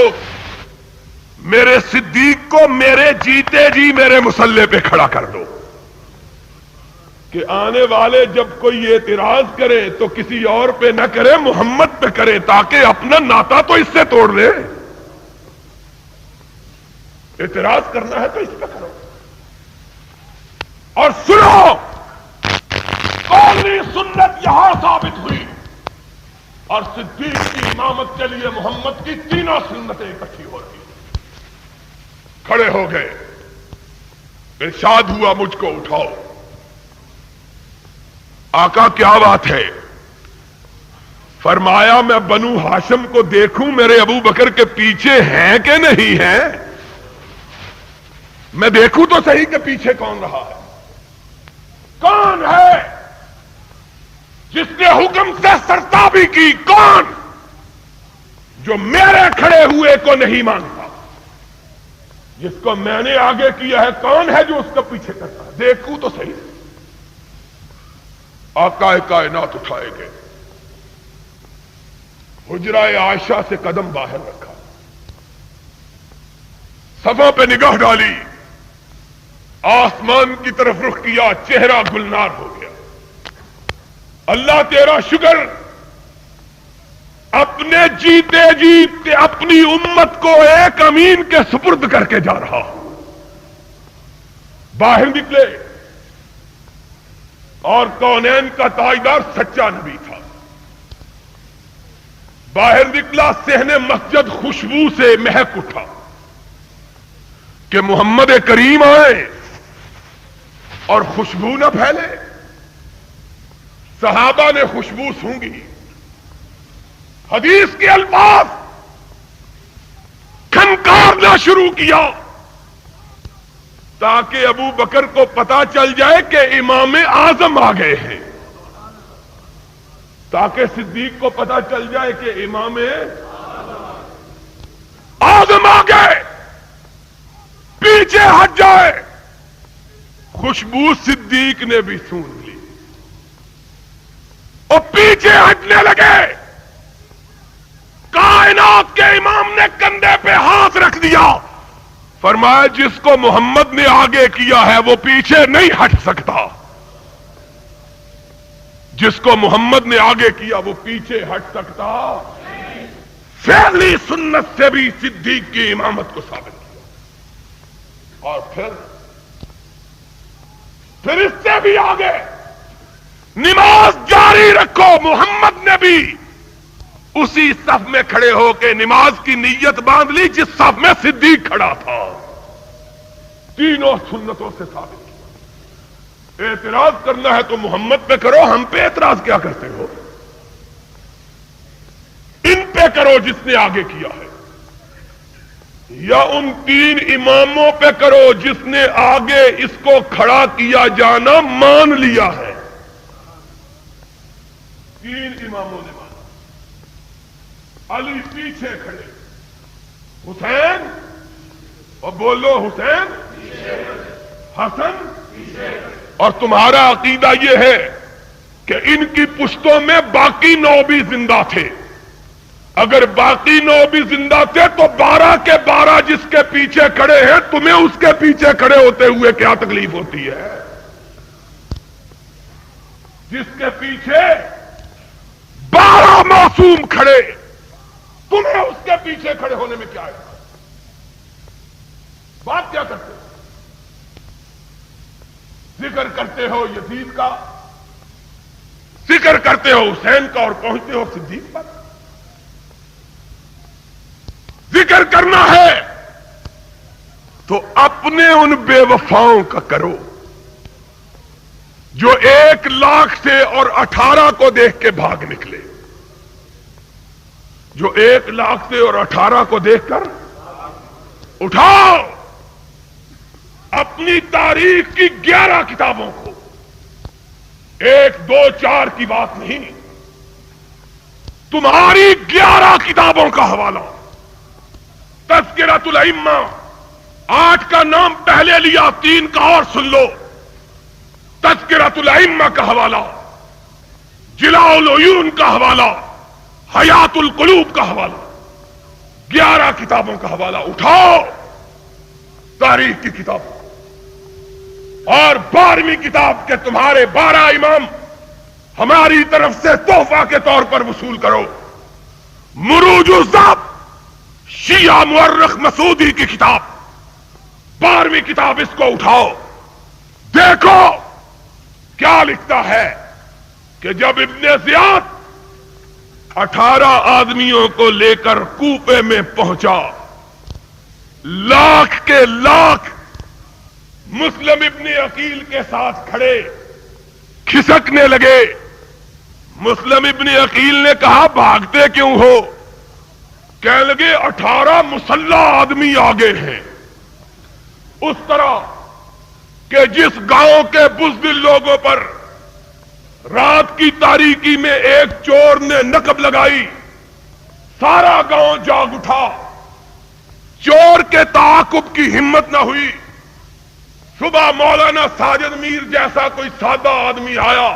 میرے صدیق کو میرے جیتے جی میرے مسلح پہ کھڑا کر دو، کہ آنے والے جب کوئی اعتراض کرے تو کسی اور پہ نہ کرے، محمد پہ کرے، تاکہ اپنا ناتا تو اس سے توڑ لے۔ اعتراض کرنا ہے تو اس پہ کرو۔ اور سنو، قولی سنت یہاں ثابت ہوئی، اور صدیق کی امامت کے لیے محمد کی تینوں سنتیں اکٹھی ہو رہی ہیں. کھڑے ہو گئے, ارشاد ہوا مجھ کو اٹھاؤ. آقا کیا بات ہے؟ فرمایا میں بنو ہاشم کو دیکھوں میرے ابو بکر کے پیچھے ہیں کہ نہیں ہیں, میں دیکھوں تو صحیح کہ پیچھے کون رہا ہے. کون ہے جس نے حکم سے سرتابی کی؟ کون جو میرے کھڑے ہوئے کو نہیں مانتا؟ جس کو میں نے آگے کیا ہے کون ہے جو اس کا پیچھے کرتا ہے؟ دیکھوں تو صحیح. آقا کائنات اٹھائے گئے, حجرہ عائشہ سے قدم باہر رکھا, صفوں پہ نگاہ ڈالی, آسمان کی طرف رخ کیا, چہرہ گلنار ہو گیا. اللہ تیرا شکر, اپنے جیتے جیتے اپنی امت کو ایک امین کے سپرد کر کے جا رہا ہوں. باہر نکلے اور کونین کا تاجدار سچا نبی تھا. باہر نکلا, صحن مسجد خوشبو سے مہک اٹھا کہ محمد کریم آئے اور خوشبو نہ پھیلے. صحابہ نے خوشبو سونگھی, حدیث کے الفاظ کھنکارنا شروع کیا تاکہ ابو بکر کو پتا چل جائے کہ امام اعظم آ گئے ہیں, تاکہ صدیق کو پتا چل جائے کہ امام اعظم آ گئے, پیچھے ہٹ جائے. خوشبو صدیق نے بھی سون لی اور پیچھے ہٹنے لگے. کائنات کے امام نے کندھے پہ ہاتھ رکھ دیا, فرمایا جس کو محمد نے آگے کیا ہے وہ پیچھے نہیں ہٹ سکتا. جس کو محمد نے آگے کیا وہ پیچھے ہٹ سکتا. فعلی سنت سے بھی صدیق کی امامت کو ثابت کیا. اور پھر اس سے بھی آگے نماز جاری رکھو. محمد نے بھی اسی صف میں کھڑے ہو کے نماز کی نیت باندھ لی جس صف میں صدیق کھڑا تھا. تینوں سنتوں سے ثابت کیا. اعتراض کرنا ہے تو محمد پہ کرو, ہم پہ اعتراض کیا کرتے ہو؟ ان پہ کرو جس نے آگے کیا ہے, یا ان تین اماموں پہ کرو جس نے آگے اس کو کھڑا کیا جانا مان لیا ہے. تین اماموں نے مانا. علی پیچھے کھڑے, حسین اور بولو حسین, حسن, اور تمہارا عقیدہ یہ ہے کہ ان کی پشتوں میں باقی 9 بھی زندہ تھے. اگر باقی 9 بھی زندہ تھے تو 12 کے 12 جس کے پیچھے کھڑے ہیں, تمہیں اس کے پیچھے کھڑے ہوتے ہوئے کیا تکلیف ہوتی ہے؟ جس کے پیچھے 12 معصوم کھڑے, تمہیں اس کے پیچھے کھڑے ہونے میں کیا ہے؟ بات کیا کرتے ہو؟ ذکر کرتے ہو یزید کا, ذکر کرتے ہو حسین کا, اور پہنچتے ہو صدیق پر. ذکر کرنا ہے تو اپنے ان بے وفاؤں کا کرو جو 1 لاکھ سے اور 18 کو دیکھ کے بھاگ نکلے. جو 1 لاکھ سے اور 18 کو دیکھ کر اٹھاؤ اپنی تاریخ کی 11 کتابوں کو. 1 2 4 کی بات نہیں, تمہاری 11 کتابوں کا حوالہ. تذکرۃ الائمہ 8 کا نام پہلے لیا, 3 کا اور سن لو. تذکرۃ الائمہ کا حوالہ, جلاء العیون کا حوالہ, حیات القلوب کا حوالہ, 11 کتابوں کا حوالہ اٹھاؤ تاریخ کی کتاب. اور 12ویں کتاب کے تمہارے 12 امام ہماری طرف سے تحفہ کے طور پر وصول کرو. مروج الذات شیعہ مورخ مسعودی کی کتاب, 12ویں کتاب, اس کو اٹھاؤ. دیکھو کیا لکھتا ہے کہ جب ابن زیاد 18 آدمیوں کو لے کر کوپے میں پہنچا. لاکھ کے لاکھ مسلم ابن عقیل کے ساتھ کھڑے کھسکنے لگے. مسلم ابن عقیل نے کہا بھاگتے کیوں ہو؟ کہنے لگے 18 مسلح آدمی آگے ہیں. اس طرح کہ جس گاؤں کے بزدل لوگوں پر رات کی تاریکی میں ایک چور نے نقب لگائی، سارا گاؤں جاگ اٹھا. چور کے تعاقب کی ہمت نہ ہوئی. صبح مولانا ساجد میر جیسا کوئی سادہ آدمی آیا.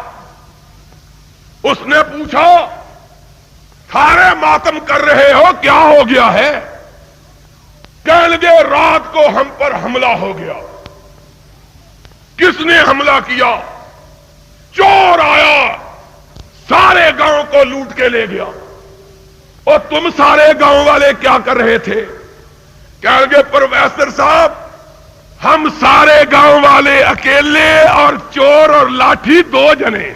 اس نے پوچھا سارے ماتم کر رہے ہو، کیا ہو گیا ہے؟ کہنے لگے رات کو ہم پر حملہ ہو گیا. کس نے حملہ کیا؟ چور آیا، سارے گاؤں کو لوٹ کے لے گیا. اور تم سارے گاؤں والے کیا کر رہے تھے؟ کہنے لگے پروفیسر صاحب ہم سارے گاؤں والے اکیلے اور چور اور لاٹھی 2 جنے،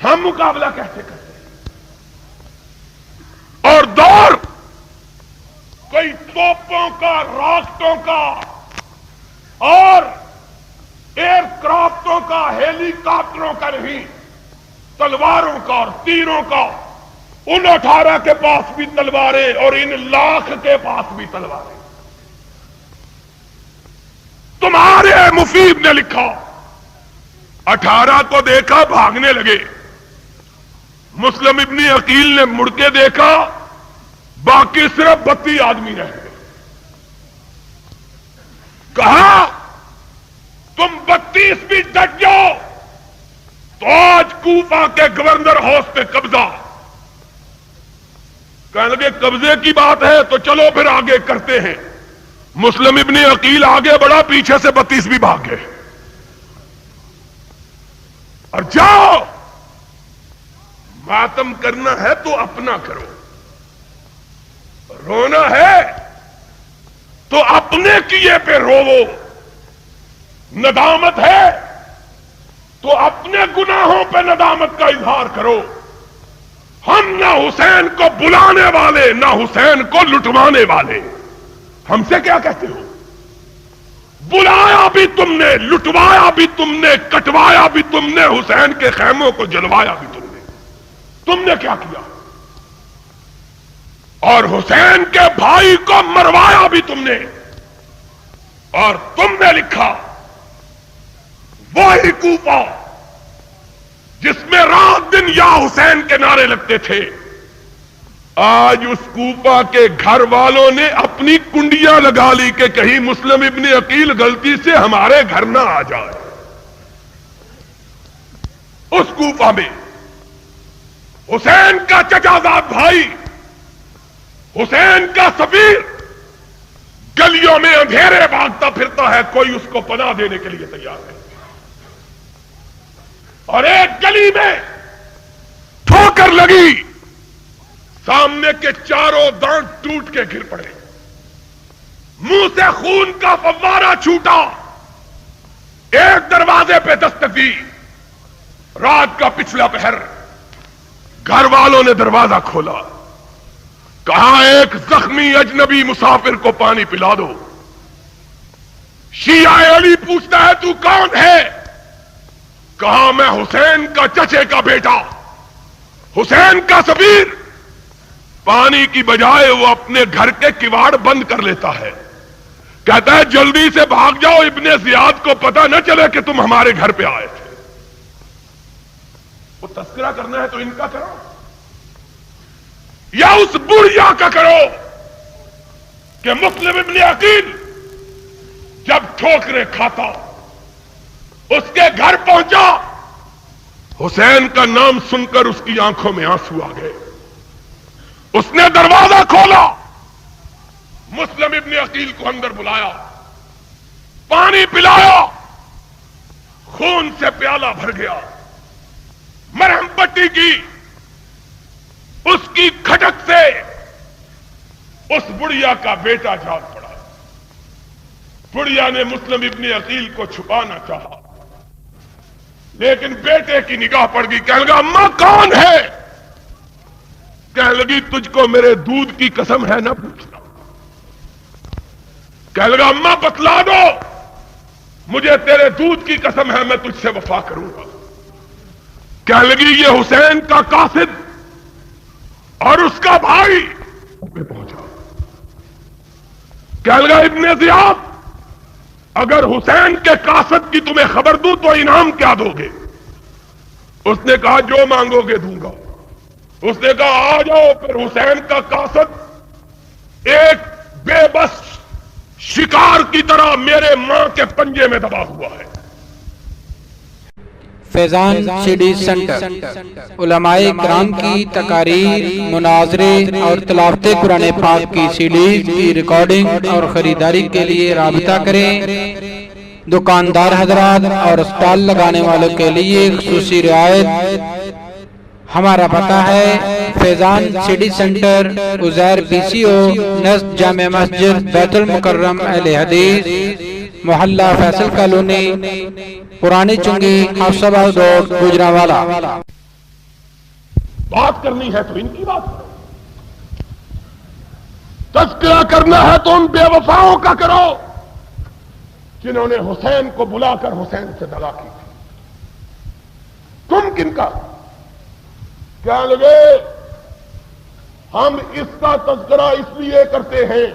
ہم مقابلہ کیسے کرتے؟ اور دور کوئی توپوں کا، راکٹوں کا اور ایئر کرافٹوں کا، ہیلی کاپٹروں کا نہیں، تلواروں کا اور تیروں کا. ان 18 کے پاس بھی تلواریں اور ان لاکھ کے پاس بھی تلواریں. تمہارے مفید نے لکھا 18 کو دیکھا بھاگنے لگے. مسلم ابن عقیل نے مڑ کے دیکھا باقی صرف 32 آدمی رہ گئے. کہا تم 32 بھی ڈٹ جاؤ تو آج کوفہ کے گورنر ہاؤس پہ قبضہ. کہنے لگے قبضے کی بات ہے تو چلو پھر آگے کرتے ہیں. مسلم ابن عقیل آگے بڑھا، پیچھے سے 32 بھی بھاگ گئے. اور جاؤ ماتم کرنا ہے تو اپنا کرو، رونا ہے تو اپنے کیے پہ روو، ندامت ہے تو اپنے گناہوں پہ ندامت کا اظہار کرو. ہم نہ حسین کو بلانے والے نہ حسین کو لٹوانے والے. ہم سے کیا کہتے ہو؟ بلایا بھی تم نے، لٹوایا بھی تم نے، کٹوایا بھی تم نے، حسین کے خیموں کو جلوایا بھی تم نے. تم نے کیا کیا؟ اور حسین کے بھائی کو مروایا بھی تم نے. اور تم نے لکھا وہی کوفہ جس میں رات دن یا حسین کے نعرے لگتے تھے، آج اس کوفہ کے گھر والوں نے اپنی کنڈیاں لگا لی کہ کہیں مسلم ابن عقیل غلطی سے ہمارے گھر نہ آ جائے. اس کوفہ میں حسین کا چچا زاد بھائی، حسین کا سفیر گلیوں میں اندھیرے بھاگتا پھرتا ہے، کوئی اس کو پناہ دینے کے لیے تیار ہے. اور ایک گلی میں ٹھوکر لگی، سامنے کے چاروں دانت ٹوٹ کے گر پڑے، منہ سے خون کا فوارہ چھوٹا. ایک دروازے پہ دستک دی، رات کا پچھلا پہر. گھر والوں نے دروازہ کھولا، کہا ایک زخمی اجنبی مسافر کو پانی پلا دو. شیعہ علی پوچھتا ہے تو کون ہے؟ کہا میں حسین کا چچے کا بیٹا، حسین کا سفیر. پانی کی بجائے وہ اپنے گھر کے کواڑ بند کر لیتا ہے، کہتا ہے جلدی سے بھاگ جاؤ، ابن زیاد کو پتہ نہ چلے کہ تم ہمارے گھر پہ آئے تھے. وہ تذکرہ کرنا ہے تو ان کا کرو یا اس بڑھیا کا کرو کہ مسلم ابن عقیل جب ٹھوکریں کھاتا اس کے گھر پہنچا، حسین کا نام سن کر اس کی آنکھوں میں آنسو آ گئے. اس نے دروازہ کھولا، مسلم ابن عقیل کو اندر بلایا، پانی پلایا، خون سے پیالہ بھر گیا، مرہم پٹی کی. اس کی کھٹک سے اس بڑھیا کا بیٹا جاگ پڑا. بڑھیا نے مسلم ابن عقیل کو چھپانا چاہا، لیکن بیٹے کی نگاہ پڑ گئی. کہنے لگا اماں کون ہے؟ کہنے لگی تجھ کو میرے دودھ کی قسم ہے نہ پوچھنا. کہنے لگا اماں بتلا دو مجھے تیرے دودھ کی قسم ہے میں تجھ سے وفا کروں گا. کہنے لگی یہ حسین کا قاصد اور اس کا بھائی میں پہنچا. کہنے لگا ابن زیاد اگر حسین کے قاصد کی تمہیں خبر دوں تو انعام کیا دو گے؟ اس نے کہا جو مانگو گے دوں گا. اس نے کہا آ جاؤ. پھر حسین کا قاصد ایک بے بس شکار کی طرح میرے ماں کے پنجے میں دبا ہوا ہے. فیضان سی ڈی سینٹر علماء کرام کی تقاریر، مناظرے اور تلاوت قرآن پاک کی سی ڈیز کی ریکارڈنگ اور خریداری کے لیے رابطہ کریں. دکاندار حضرات اور اسٹال لگانے والوں کے لیے خصوصی رعایت. ہمارا پتہ ہے Faizan C D centre, Uzair PCO نزد جامع مسجد بیت المکرم اہل حدیث، محلہ فیصل کالونی، پرانی چنگی، حفصہ آباد روڈ، گوجرانوالا. بات کرنی ہے تو ان کی بات کرو، تذکرہ کرنا ہے تو ان بے وفاؤں کا کرو جنہوں نے حسین کو بلا کر حسین سے دغا کی تھی. تم کن کا؟ کہنے لگے ہم اس کا تذکرہ اس لیے کرتے ہیں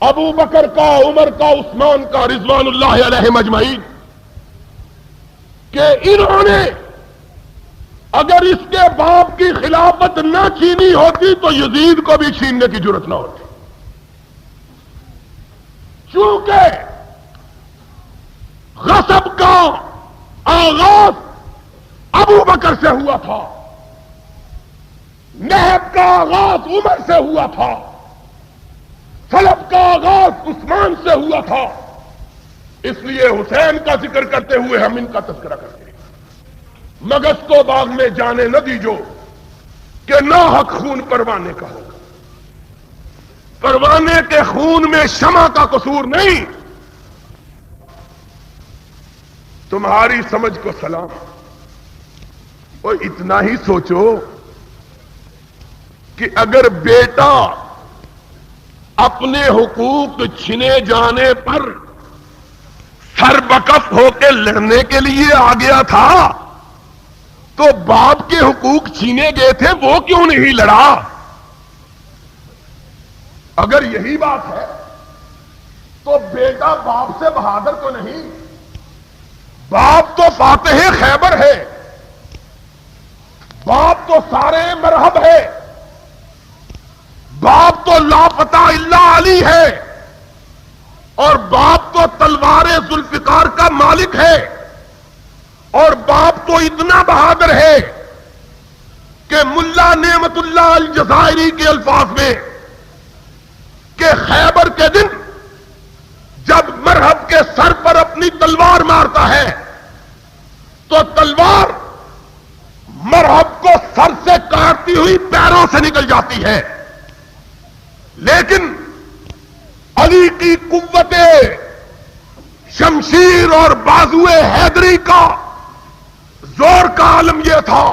ابو بکر کا، عمر کا، عثمان کا رضوان اللہ علیہم اجمعین کہ انہوں نے اگر اس کے باپ کی خلافت نہ چھینی ہوتی تو یزید کو بھی چھیننے کی جرت نہ ہوتی. چونکہ غصب کا آغاز ابو بکر سے ہوا تھا، نہب کا آغاز عمر سے ہوا تھا، سلب کا آغاز عثمان سے ہوا تھا. اس لیے حسین کا ذکر کرتے ہوئے ہم ان کا تذکرہ کرتے ہیں. مگس کو باغ میں جانے نہ دیجو کہ ناحق خون پروانے کا ہوگا. پروانے کے خون میں شمع کا قصور نہیں. تمہاری سمجھ کو سلام. اور اتنا ہی سوچو کہ اگر بیٹا اپنے حقوق چھنے جانے پر سر بکف ہو کے لڑنے کے لیے آ گیا تھا تو باپ کے حقوق چھینے گئے تھے وہ کیوں نہیں لڑا؟ اگر یہی بات ہے تو بیٹا باپ سے بہادر تو نہیں. باپ تو فاتح خیبر ہے، باپ تو سارے مرحب ہے، باپ تو لاپتہ الا علی ہے، اور باپ تو تلوار ذوالفقار کا مالک ہے، اور باپ تو اتنا بہادر ہے کہ ملا نعمت اللہ الجزائری کے الفاظ میں کہ خیبر کے دن جب مرحب کے سر پر اپنی تلوار مارتا ہے تو تلوار مرحب کو سر سے کاٹتی ہوئی پیروں سے نکل جاتی ہے، لیکن علی کی قوت شمشیر اور بازوئے حیدری کا زور کا عالم یہ تھا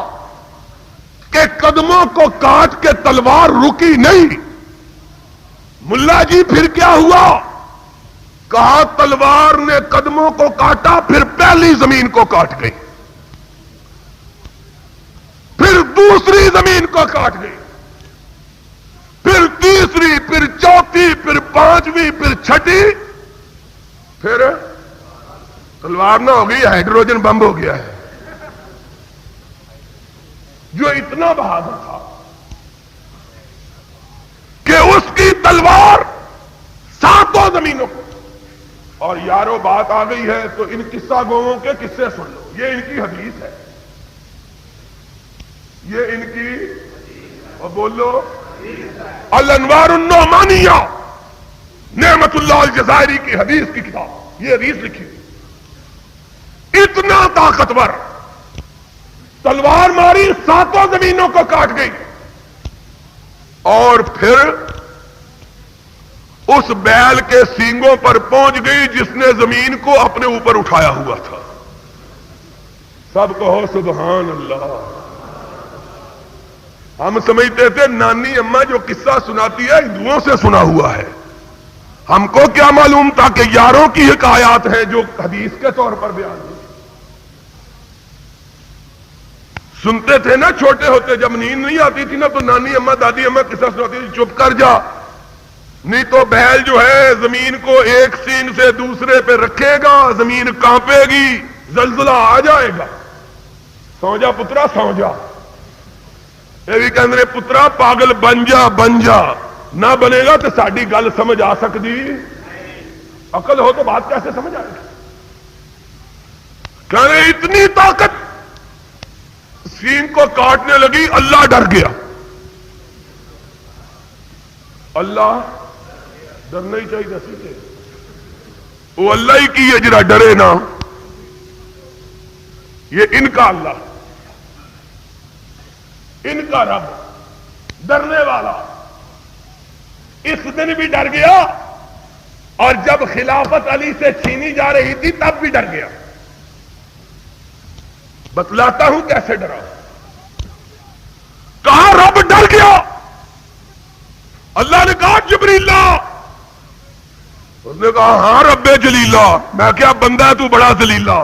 کہ قدموں کو کاٹ کے تلوار رکی نہیں. ملا جی پھر کیا ہوا؟ کہا تلوار نے قدموں کو کاٹا پھر پہلی زمین کو کاٹ گئی، پھر دوسری زمین کو کاٹ گئی، پھر تیسری، پھر چوتھی، پھر پانچویں، پھر چھٹی، پھر تلوار نہ ہو گئی ہائیڈروجن بم ہو گیا ہے. جو اتنا بہادر تھا کہ اس کی تلوار ساتوں زمینوں کو. اور یارو بات آ گئی ہے تو ان قصہ گوؤں کے قصے سن لو. یہ ان کی حدیث ہے، یہ ان کی، اور بولو الانوار النعمانیہ نعمت اللہ الجزائری کی حدیث کی کتاب. یہ حدیث لکھی تھی. اتنا طاقتور، تلوار ماری ساتوں زمینوں کو کاٹ گئی، اور پھر اس بیل کے سینگوں پر پہنچ گئی جس نے زمین کو اپنے اوپر اٹھایا ہوا تھا. سب کہو سبحان اللہ. ہم سمجھتے تھے نانی اماں جو قصہ سناتی ہے ہندوؤں سے سنا ہوا ہے، ہم کو کیا معلوم تھا کہ یاروں کی حکایات ہیں جو حدیث کے طور پر بیان ہوئی۔ سنتے تھے نا چھوٹے ہوتے، جب نیند نہیں آتی تھی نا تو نانی اماں دادی اماں قصہ سناتی تھی، چپ کر جا نہیں تو بیل جو ہے زمین کو ایک سینگ سے دوسرے پہ رکھے گا، زمین کانپے گی، زلزلہ آ جائے گا، سو جا پترا سو جا۔ یہ بھی کہندے پترا پاگل بن جا نہ بنے گا تو ساری گل سمجھ آ سکتی، عقل ہو تو بات کیسے سمجھ آئے گی؟ کہنے اتنی طاقت سینگ کو کاٹنے لگی، اللہ ڈر گیا۔ اللہ ڈرنا ہی چاہیے سی، وہ اللہ ہی کی ہے جرا ڈرے نا، یہ ان کا اللہ، ان کا رب ڈرنے والا اس دن بھی ڈر گیا، اور جب خلافت علی سے چھینی جا رہی تھی تب بھی ڈر گیا۔ بتلاتا ہوں کیسے ڈرا۔ کہا رب ڈر گیا، اللہ نے کہا جبریلا، اس نے کہا ہاں رب جلیلا، میں کیا بندہ ہے تو بڑا ذلیلا۔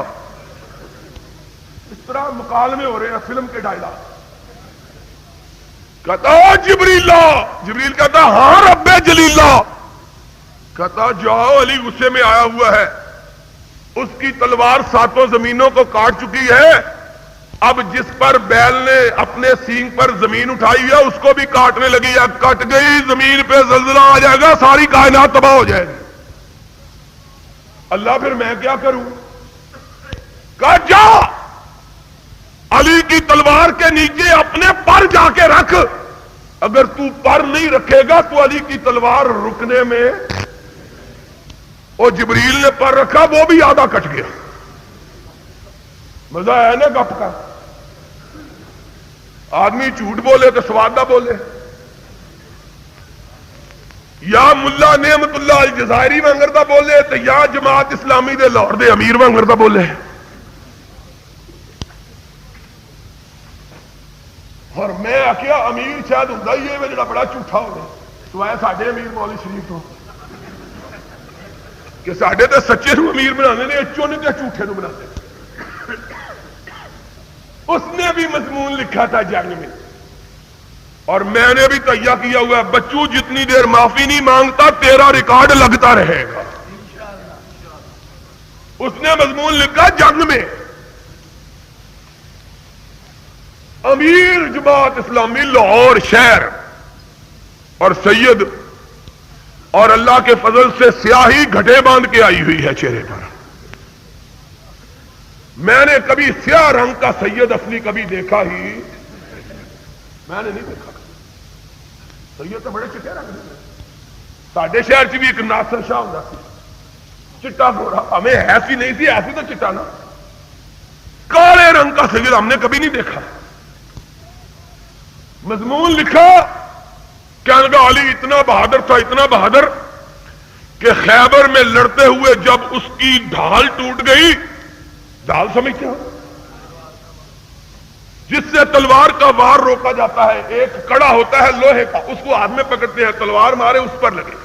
اس طرح مکالمے ہو رہے ہیں فلم کے ڈائلاگ۔ کہتا جبریلا، جبریل کہتا ہاں رب جلیلا، کہتا جاؤ علی غصے میں آیا ہوا ہے، اس کی تلوار ساتوں زمینوں کو کاٹ چکی ہے، اب جس پر بیل نے اپنے سینگ پر زمین اٹھائی ہے اس کو بھی کاٹنے لگی ہے، کٹ گئی زمین پہ زلزلہ آ جائے گا، ساری کائنات تباہ ہو جائے گی۔ اللہ پھر میں کیا کروں؟ کہا جا علی کی تلوار کے نیچے اپنے پر جا کے رکھ، اگر تو پر نہیں رکھے گا تو علی کی تلوار رکنے میں، اور جبریل نے پر رکھا وہ بھی آدھا کٹ گیا۔ مزہ ہے نا گپ کا؟ آدمی جھوٹ بولے تو سواد نہ بولے۔ یا ملا نعمت اللہ الجزائری وانگردا بولے تو یا جماعت اسلامی دے لاہور دے امیر وانگردا بولے۔ اور میں آخیا امیر شاید ہوں ہی ہے جڑا بڑا جھوٹا ہو، سوائے ساڈے امیر مولوی شریف تو، کہ ساڈے تو سچے نو امیر بنانے نے، چن کے جھوٹے نو بناتے۔ اس نے بھی مضمون لکھا تھا جنگ میں، اور میں نے بھی تہیا کیا ہوا ہے، بچوں جتنی دیر معافی نہیں مانگتا تیرا ریکارڈ لگتا رہے گا۔ اس نے مضمون لکھا جنگ میں امیر جماعت اسلامی لاہور شہر اور سید، اور اللہ کے فضل سے سیاہی گھٹے باندھ کے آئی ہوئی ہے چہرے پر۔ میں نے کبھی سیاہ رنگ کا سید اصلی کبھی دیکھا ہی میں نے نہیں دیکھا۔ سید تو بڑے چٹے رنگ دے، ساڈے شہر چ بھی ایک ناصر شاہ ہوتا سی، چٹا گورا، ہمیں ایسی نہیں تھی، ایسی تو چٹا نا، کالے رنگ کا سید ہم نے کبھی نہیں دیکھا۔ مضمون لکھا کہنے لگا علی اتنا بہادر تھا، اتنا بہادر کہ خیبر میں لڑتے ہوئے جب اس کی ڈھال ٹوٹ گئی، ڈھال سمجھتے ہو جس سے تلوار کا وار روکا جاتا ہے، ایک کڑا ہوتا ہے لوہے کا، اس کو ہاتھ میں پکڑتے ہیں، تلوار مارے اس پر لگے،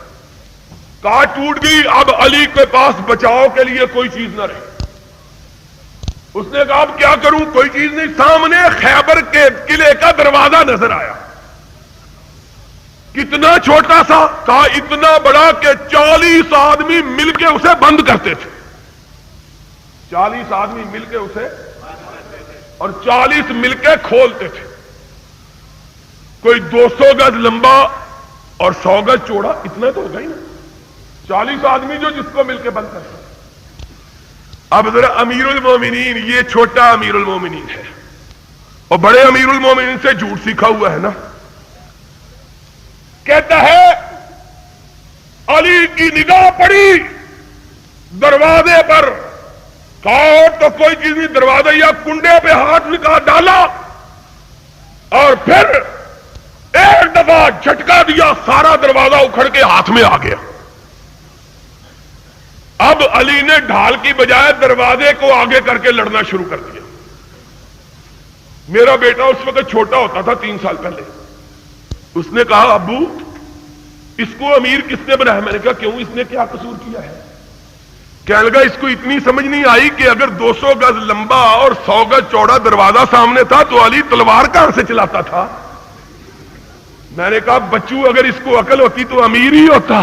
کہا ٹوٹ گئی، اب علی کے پاس بچاؤ کے لیے کوئی چیز نہ رہی۔ اس نے کہا اب کیا کروں، کوئی چیز نہیں، سامنے خیبر کے قلعے کا دروازہ نظر آیا، کتنا چھوٹا سا، کہا اتنا بڑا کہ 40 آدمی مل کے اسے بند کرتے تھے، 40 آدمی مل کے اسے، اور 40 مل کے کھولتے تھے، کوئی 200 گز لمبا اور 100 گز چوڑا، اتنا تو ہوگا ہی نا، 40 آدمی جو جس کو مل کے بند کرتے۔ اب ذرا امیر المومنین، یہ چھوٹا امیر المومنین ہے اور بڑے امیر المومنین سے جھوٹ سیکھا ہوا ہے نا، کہتا ہے علی کی نگاہ پڑی دروازے پر، کہا تو کوئی چیز نہیں، دروازہ یا کنڈے پہ ہاتھ نکال ڈالا اور پھر ایک دفعہ جھٹکا دیا، سارا دروازہ اکھڑ کے ہاتھ میں آ گیا۔ اب علی نے ڈھال کی بجائے دروازے کو آگے کر کے لڑنا شروع کر دیا۔ میرا بیٹا اس وقت چھوٹا ہوتا تھا 3 سال پہلے. اس نے کہا ابو اس کو امیر کس نے بنایا؟ میں نے کہا کیوں، اس نے کیا قصور کیا ہے؟ کہنے لگا اس کو اتنی سمجھ نہیں آئی کہ اگر 200 گز لمبا اور 100 گز چوڑا دروازہ سامنے تھا تو علی تلوار کہاں سے چلاتا تھا؟ میں نے کہا بچو اگر اس کو عقل ہوتی تو امیر ہی ہوتا،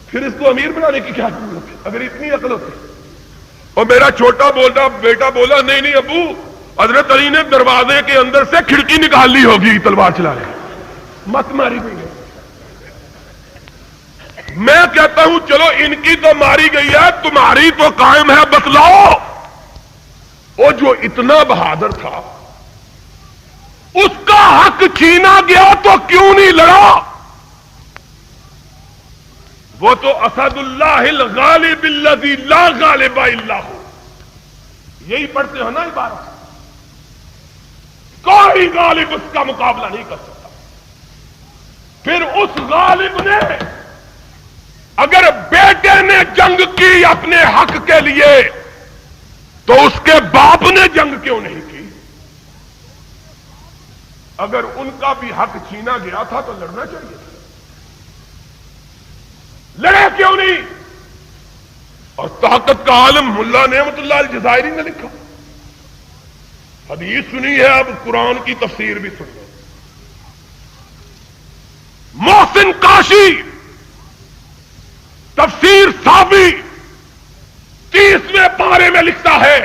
پھر اس کو امیر بنانے کی کیا ضرورت ہے اگر اتنی عقل ہوتی؟ اور میرا چھوٹا بیٹا بولا نہیں نہیں ابو، حضرت علی نے دروازے کے اندر سے کھڑکی نکال لی ہوگی تلوار چلا رہے. مت ماری گئی ہے. میں کہتا ہوں چلو ان کی تو ماری گئی ہے، تمہاری تو قائم ہے. بتلاؤ وہ جو اتنا بہادر تھا اس کا حق چھینا گیا تو کیوں نہیں لڑا؟ وہ تو اسد اللہ الغالب الذی لا غالب الا ہو، یہی پڑھتے ہو نا عبارت. کوئی غالب اس کا مقابلہ نہیں کر سکتا. پھر اس غالب نے اگر بیٹے نے جنگ کی اپنے حق کے لیے تو اس کے باپ نے جنگ کیوں نہیں کی؟ اگر ان کا بھی حق چھینا گیا تھا تو لڑنا چاہیے تھا. لڑے کیوں نہیں؟ اور طاقت کا عالم ملا نعمت اللہ الجزائری نے لکھا، حدیث سنی ہے اب قرآن کی تفسیر بھی سنی. محسن کاشی تفسیر صافی 30ویں پارے میں لکھتا ہے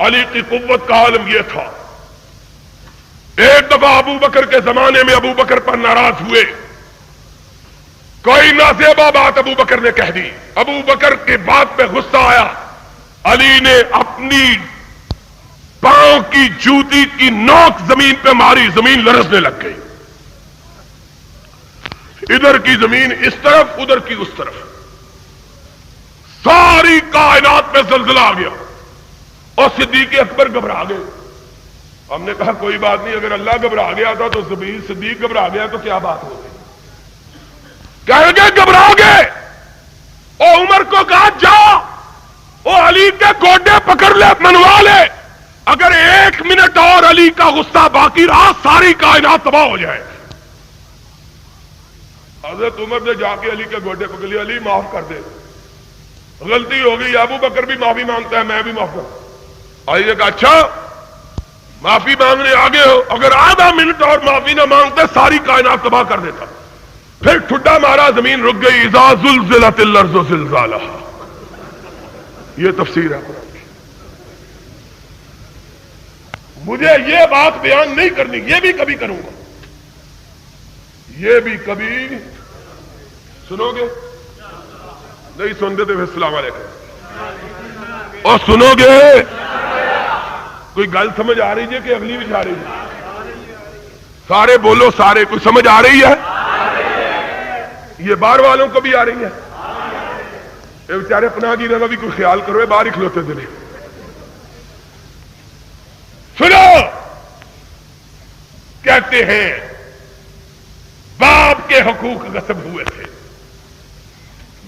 علی کی قوت کا عالم یہ تھا. ایک دفعہ ابو بکر کے زمانے میں ابو بکر پر ناراض ہوئے، کوئی نازیبا بات ابو بکر نے کہہ دی، ابو بکر کے بات پہ غصہ آیا، علی نے اپنی پاؤں کی جوتی کی نوک زمین پہ ماری، زمین لرزنے لگ گئی. ادھر کی زمین اس طرف ادھر کی اس طرف، ساری کائنات میں زلزلہ آ گیا اور صدیق اکبر گھبرا گئے. ہم نے کہا کوئی بات نہیں، اگر اللہ گھبرا گیا تھا تو صدیق گھبرا گیا تو کیا بات ہو گئی؟ کہیں گے گھبرا گئے. اور عمر کو کہا جا وہ علی کے گوڈے پکڑ لے، منوا لے، اگر 1 منٹ اور علی کا غصہ باقی رہا ساری کائنات تباہ ہو جائے. حضرت عمر نے جا کے علی کے گوڈے پکڑ لیا، علی معاف کر دے، غلطی ہو گئی. ابو بکر بھی معافی مانگتا ہے، میں بھی معاف کروں. علی نے کہا اچھا معافی مانگنے آگے ہو، اگر آدھا منٹ اور معافی نہ مانگتے ساری کائنات تباہ کر دیتا. پھر ٹھڈا مارا، زمین رک گئی. اذا زلزلت الارض زلزالها، یہ تفسیر ہے قرآن کی. مجھے یہ بات بیان نہیں کرنی، یہ بھی کبھی کروں گا، یہ بھی کبھی سنو گے. نہیں سنتے تو پھر السلام علیکم. اور سنو گے کوئی گل سمجھ آ رہی ہے کہ اگلی بھی جا رہی ہے؟ سارے بولو، سارے. کوئی سمجھ آ رہی ہے؟ یہ باہر والوں کو بھی آ رہی ہے. یہ بیچارے پناہ گیروں کا بھی کوئی خیال کرو، باہر ہی کھلوتے دلے. سنو، کہتے ہیں باپ کے حقوق غصب ہوئے تھے.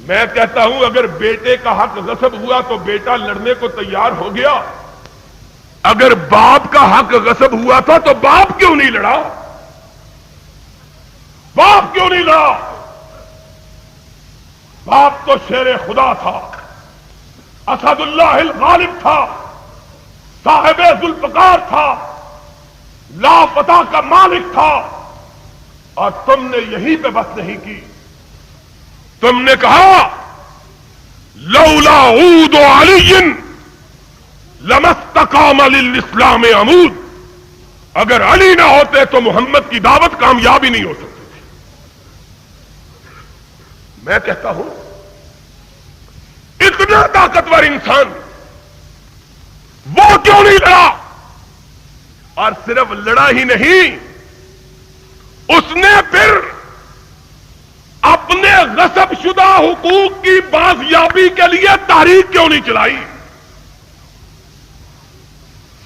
میں کہتا ہوں اگر بیٹے کا حق غصب ہوا تو بیٹا لڑنے کو تیار ہو گیا. اگر باپ کا حق غصب ہوا تھا تو باپ کیوں نہیں لڑا؟ باپ کیوں نہیں لڑا؟ باپ تو شیر خدا تھا، اسد اللہ الغالب تھا، صاحب ذوالفقار تھا، لا فتح کا مالک تھا. اور تم نے یہیں پہ بس نہیں کی، تم نے کہا لولا عود علی لمستقام للاسلام عمود، اگر علی نہ ہوتے تو محمد کی دعوت کامیاب ہی نہیں ہو سکتی تھی. میں کہتا ہوں اتنا طاقتور انسان وہ کیوں نہیں لڑا؟ اور صرف لڑا ہی نہیں، اس نے پھر اپنے غصب شدہ حقوق کی بازیابی کے لیے تحریک کیوں نہیں چلائی؟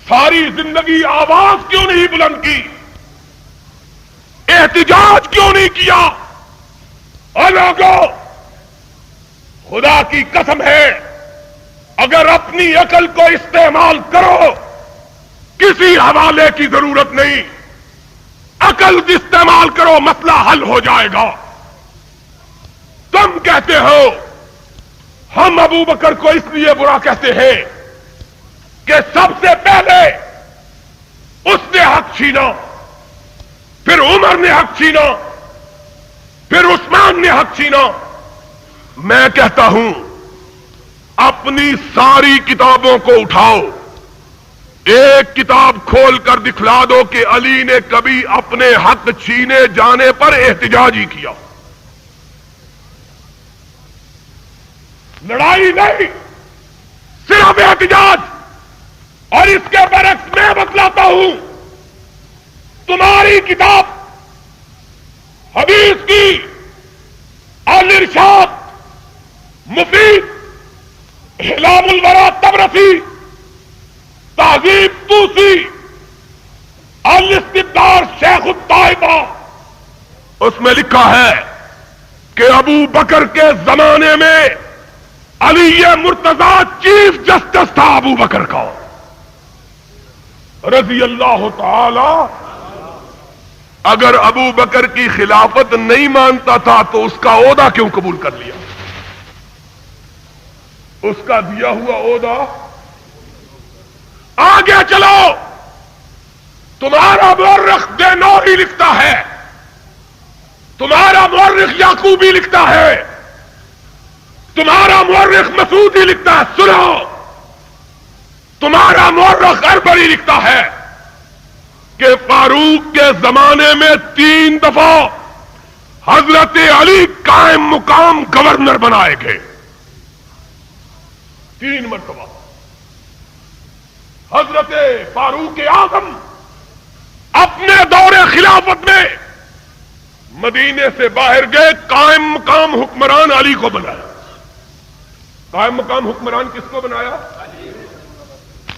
ساری زندگی آواز کیوں نہیں بلند کی؟ احتجاج کیوں نہیں کیا؟ اور لوگوں، خدا کی قسم ہے اگر اپنی عقل کو استعمال کرو کسی حوالے کی ضرورت نہیں، عقل استعمال کرو مسئلہ حل ہو جائے گا۔ تم کہتے ہو ہم ابو بکر کو اس لیے برا کہتے ہیں کہ سب سے پہلے اس نے حق چھینا، پھر عمر نے حق چھینا، پھر عثمان نے حق چھینا۔ میں کہتا ہوں اپنی ساری کتابوں کو اٹھاؤ، ایک کتاب کھول کر دکھلا دو کہ علی نے کبھی اپنے حق چھینے جانے پر احتجاج ہی کیا۔ لڑائی نہیں، صرف احتجاج۔ اور اس کے برعکس میں بتلاتا ہوں، تمہاری کتاب حدیث کی الارشاد، مفید، اعلام الورا تبرسی، تہذیب توسی، الاستبدار شیخ الطائفہ، اس میں لکھا ہے کہ ابو بکر کے زمانے میں علی مرتضی چیف جسٹس تھا ابو بکر کا رضی اللہ تعالی۔ اگر ابو بکر کی خلافت نہیں مانتا تھا تو اس کا عہدہ کیوں قبول کر لیا؟ اس کا دیا ہوا عہدہ۔ آگے چلو، تمہارا مورخ دینوری لکھتا ہے، تمہارا مورخ یعقوبی لکھتا ہے، تمہارا مورخ مسعودی لکھتا ہے، سنو، تمہارا مورخ اربری لکھتا ہے کہ فاروق کے زمانے میں 3 دفعہ حضرت علی قائم مقام گورنر بنائے گئے، 3 مرتبہ۔ حضرت فاروق اعظم اپنے دور خلافت میں مدینے سے باہر گئے، قائم مقام حکمران علی کو بنایا۔ قائم مقام حکمران کس کو بنایا؟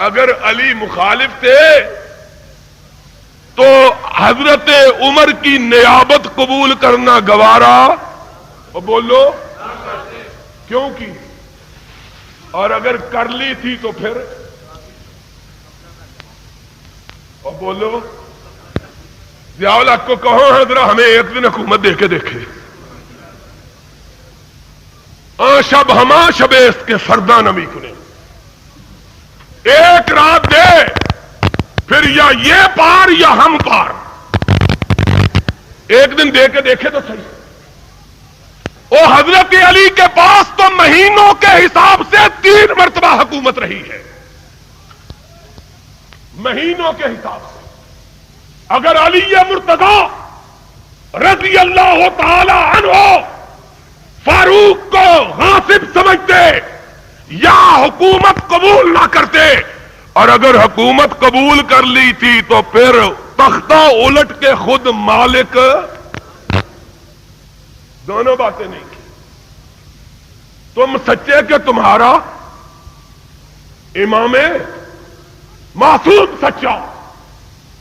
اگر علی مخالف تھے تو حضرت عمر کی نیابت قبول کرنا گوارا، بولو کیوں کی؟ اور اگر کر لی تھی تو پھر بولو ضیاء الحق کو کہو ذرا ہمیں ایک دن حکومت دے کے دیکھے۔ شب ہما شب اس کے فردہ نمی کنے، ایک رات دے پھر یا یہ پار یا ہم پار، ایک دن دے کے دیکھے تو صحیح۔ وہ حضرت علی کے پاس تو مہینوں کے حساب سے 3 مرتبہ حکومت رہی ہے، مہینوں کے حساب سے۔ اگر علی مرتضی رضی اللہ تعالی عنہ فاروق کو غاصب سمجھتے یا حکومت قبول نہ کرتے، اور اگر حکومت قبول کر لی تھی تو پھر تختہ الٹ کے خود مالک، دونوں باتیں نہیں کی۔ تم سچے کہ تمہارا امام معصوم سچا،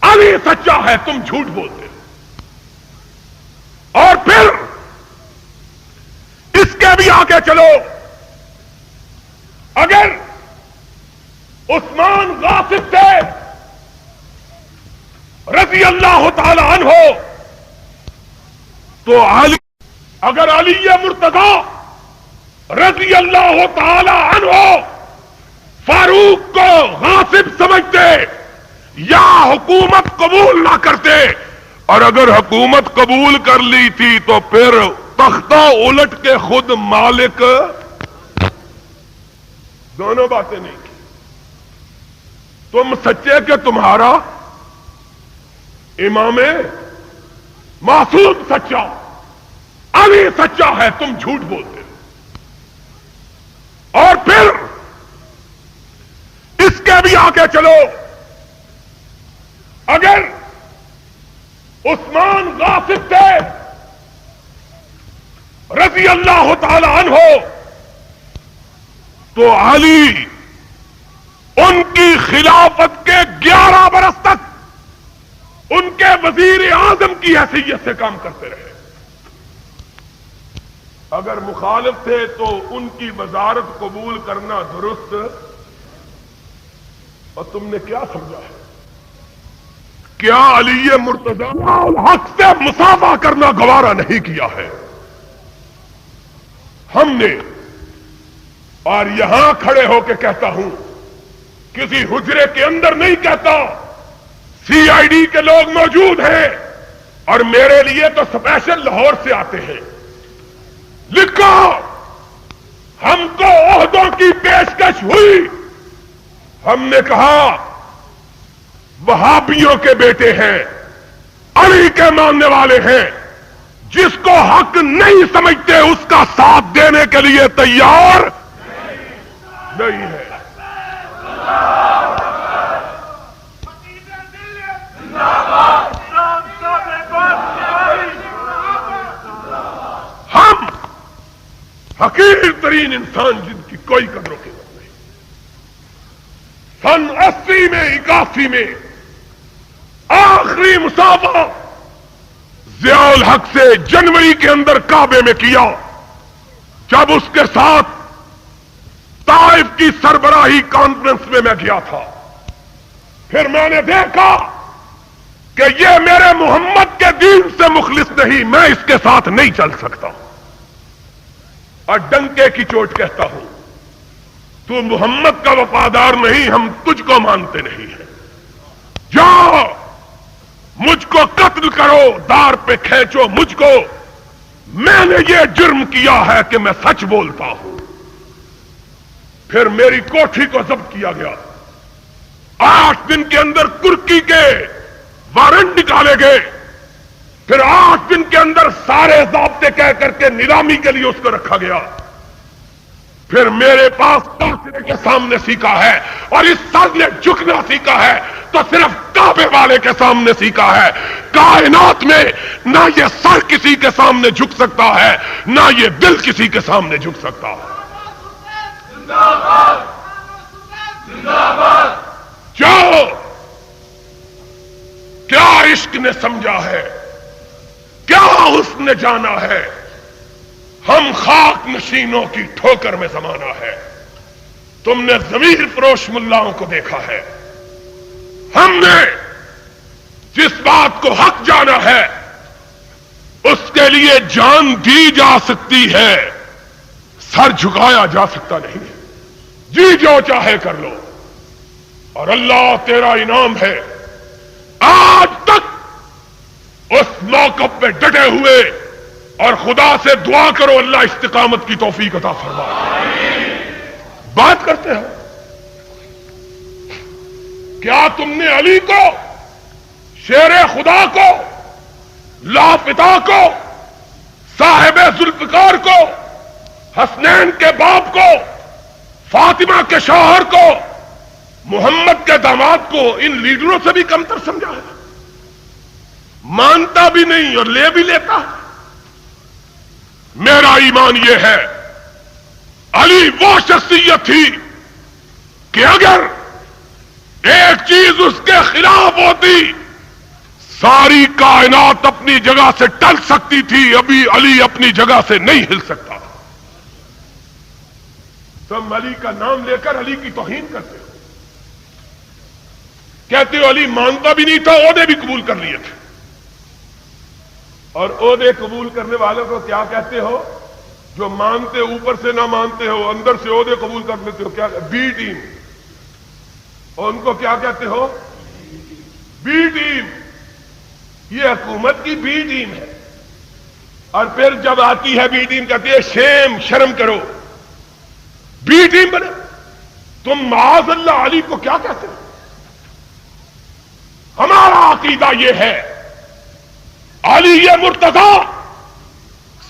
علی سچا ہے، تم جھوٹ بولتے ہو۔ اور پھر اس کے بھی آگے چلو، اگر عثمان غاصب تھے رضی اللہ تعالی عنہ تو علی، اگر علی مرتضی رضی اللہ تعالی عنہ فاروق کو غاصب سمجھتے یا حکومت قبول نہ کرتے، اور اگر حکومت قبول کر لی تھی تو پھر تختہ الٹ کے خود مالک، دونوں باتیں نہیں کی۔ تم سچے کہ تمہارا امام معصوم سچا، علی سچا ہے، تم جھوٹ بولتے ہو۔ اور پھر اس کے بھی آگے چلو، اگر عثمان غاصب تھے رضی اللہ تعالی عنہ تو علی ان کی خلافت کے 11 برس تک ان کے وزیر اعظم کی حیثیت سے کام کرتے رہے۔ اگر مخالف تھے تو ان کی وزارت قبول کرنا درست، اور تم نے کیا سمجھا ہے؟ کیا علی مرتضی حق سے مسافہ کرنا گوارا نہیں کیا ہے ہم نے؟ اور یہاں کھڑے ہو کے کہتا ہوں، کسی حجرے کے اندر نہیں کہتا، سی آئی ڈی کے لوگ موجود ہیں اور میرے لیے تو اسپیشل لاہور سے آتے ہیں، لکھو ہم کو عہدوں کی پیشکش ہوئی، ہم نے کہا وہابیوں کے بیٹے ہیں، علی کے ماننے والے ہیں، جس کو حق نہیں سمجھتے اس کا ساتھ دینے کے لیے تیار نہیں ہے۔ ہم حقیر ترین انسان جن کی کوئی قدر و قیمت نہیں، سن 80 میں 81 میں آخری مسافہ ضیاء الحق سے جنوری کے اندر کعبے میں کیا، جب اس کے ساتھ طائف کی سربراہی کانفرنس میں میں گیا تھا۔ پھر میں نے دیکھا کہ یہ میرے محمد کے دین سے مخلص نہیں، میں اس کے ساتھ نہیں چل سکتا، اور ڈنکے کی چوٹ کہتا ہوں، تو محمد کا وفادار نہیں، ہم تجھ کو مانتے نہیں ہیں، جاؤ مجھ کو قتل کرو، دار پہ کھینچو مجھ کو، میں نے یہ جرم کیا ہے کہ میں سچ بولتا ہوں۔ پھر میری کوٹھی کو ضبط کیا گیا، 8 دن کے اندر کرکی کے وارنٹ نکالے گئے، پھر 8 دن کے اندر سارے ضابطے کہہ کر کے نیلامی کے لیے اس کو رکھا گیا۔ پھر میرے پاس کافرے کے سامنے سیکھا ہے، اور اس سر نے جھکنا سیکھا ہے تو صرف کعبے والے کے سامنے سیکھا ہے۔ کائنات میں نہ یہ سر کسی کے سامنے جھک سکتا ہے، نہ یہ دل کسی کے سامنے جھک سکتا ہے۔ جو کیا عشق نے سمجھا ہے، کیا اس نے جانا ہے، ہم خاک نشینوں کی ٹھوکر میں زمانہ ہے۔ تم نے ضمیر فروش ملاؤں کو دیکھا ہے، ہم نے جس بات کو حق جانا ہے اس کے لیے جان دی جا سکتی ہے، سر جھکایا جا سکتا نہیں ہے۔ جی جو چاہے کر لو، اور اللہ تیرا انعام ہے، آج تک اس موقف پہ ڈٹے ہوئے، اور خدا سے دعا کرو اللہ استقامت کی توفیق عطا فرمائے۔ بات کرتے ہو، کیا تم نے علی کو، شیر خدا کو، لاپتا کو، صاحب ذوالفقار کو، حسنین کے باپ کو، فاطمہ کے شوہر کو، محمد کے داماد کو ان لیڈروں سے بھی کمتر سمجھا ہے؟ مانتا بھی نہیں اور لے بھی لیتا ہے۔ میرا ایمان یہ ہے، علی وہ شخصیت تھی کہ اگر ایک چیز اس کے خلاف ہوتی ساری کائنات اپنی جگہ سے ٹل سکتی تھی، ابھی علی اپنی جگہ سے نہیں ہل سکتا۔ تم علی کا نام لے کر علی کی توہین کرتے ہو، کہتے ہو علی مانتا بھی نہیں تھا، عہدے بھی قبول کر لیے تھے۔ اور عہدے قبول کرنے والوں کو کیا کہتے ہو؟ جو مانتے اوپر سے نہ مانتے ہو، اندر سے عہدے قبول کر لیتے ہو، کیا بی ٹیم، اور ان کو کیا کہتے ہو؟ Be team. یہ حکومت کی بی ٹیم ہے، اور پھر جب آتی ہے بی ٹیم کہتی ہے شیم، شرم کرو، بی ٹیم بنے۔ تم معاذ اللہ علی کو کیا کہتے ہو؟ ہمارا عقیدہ یہ ہے، علی مرتضی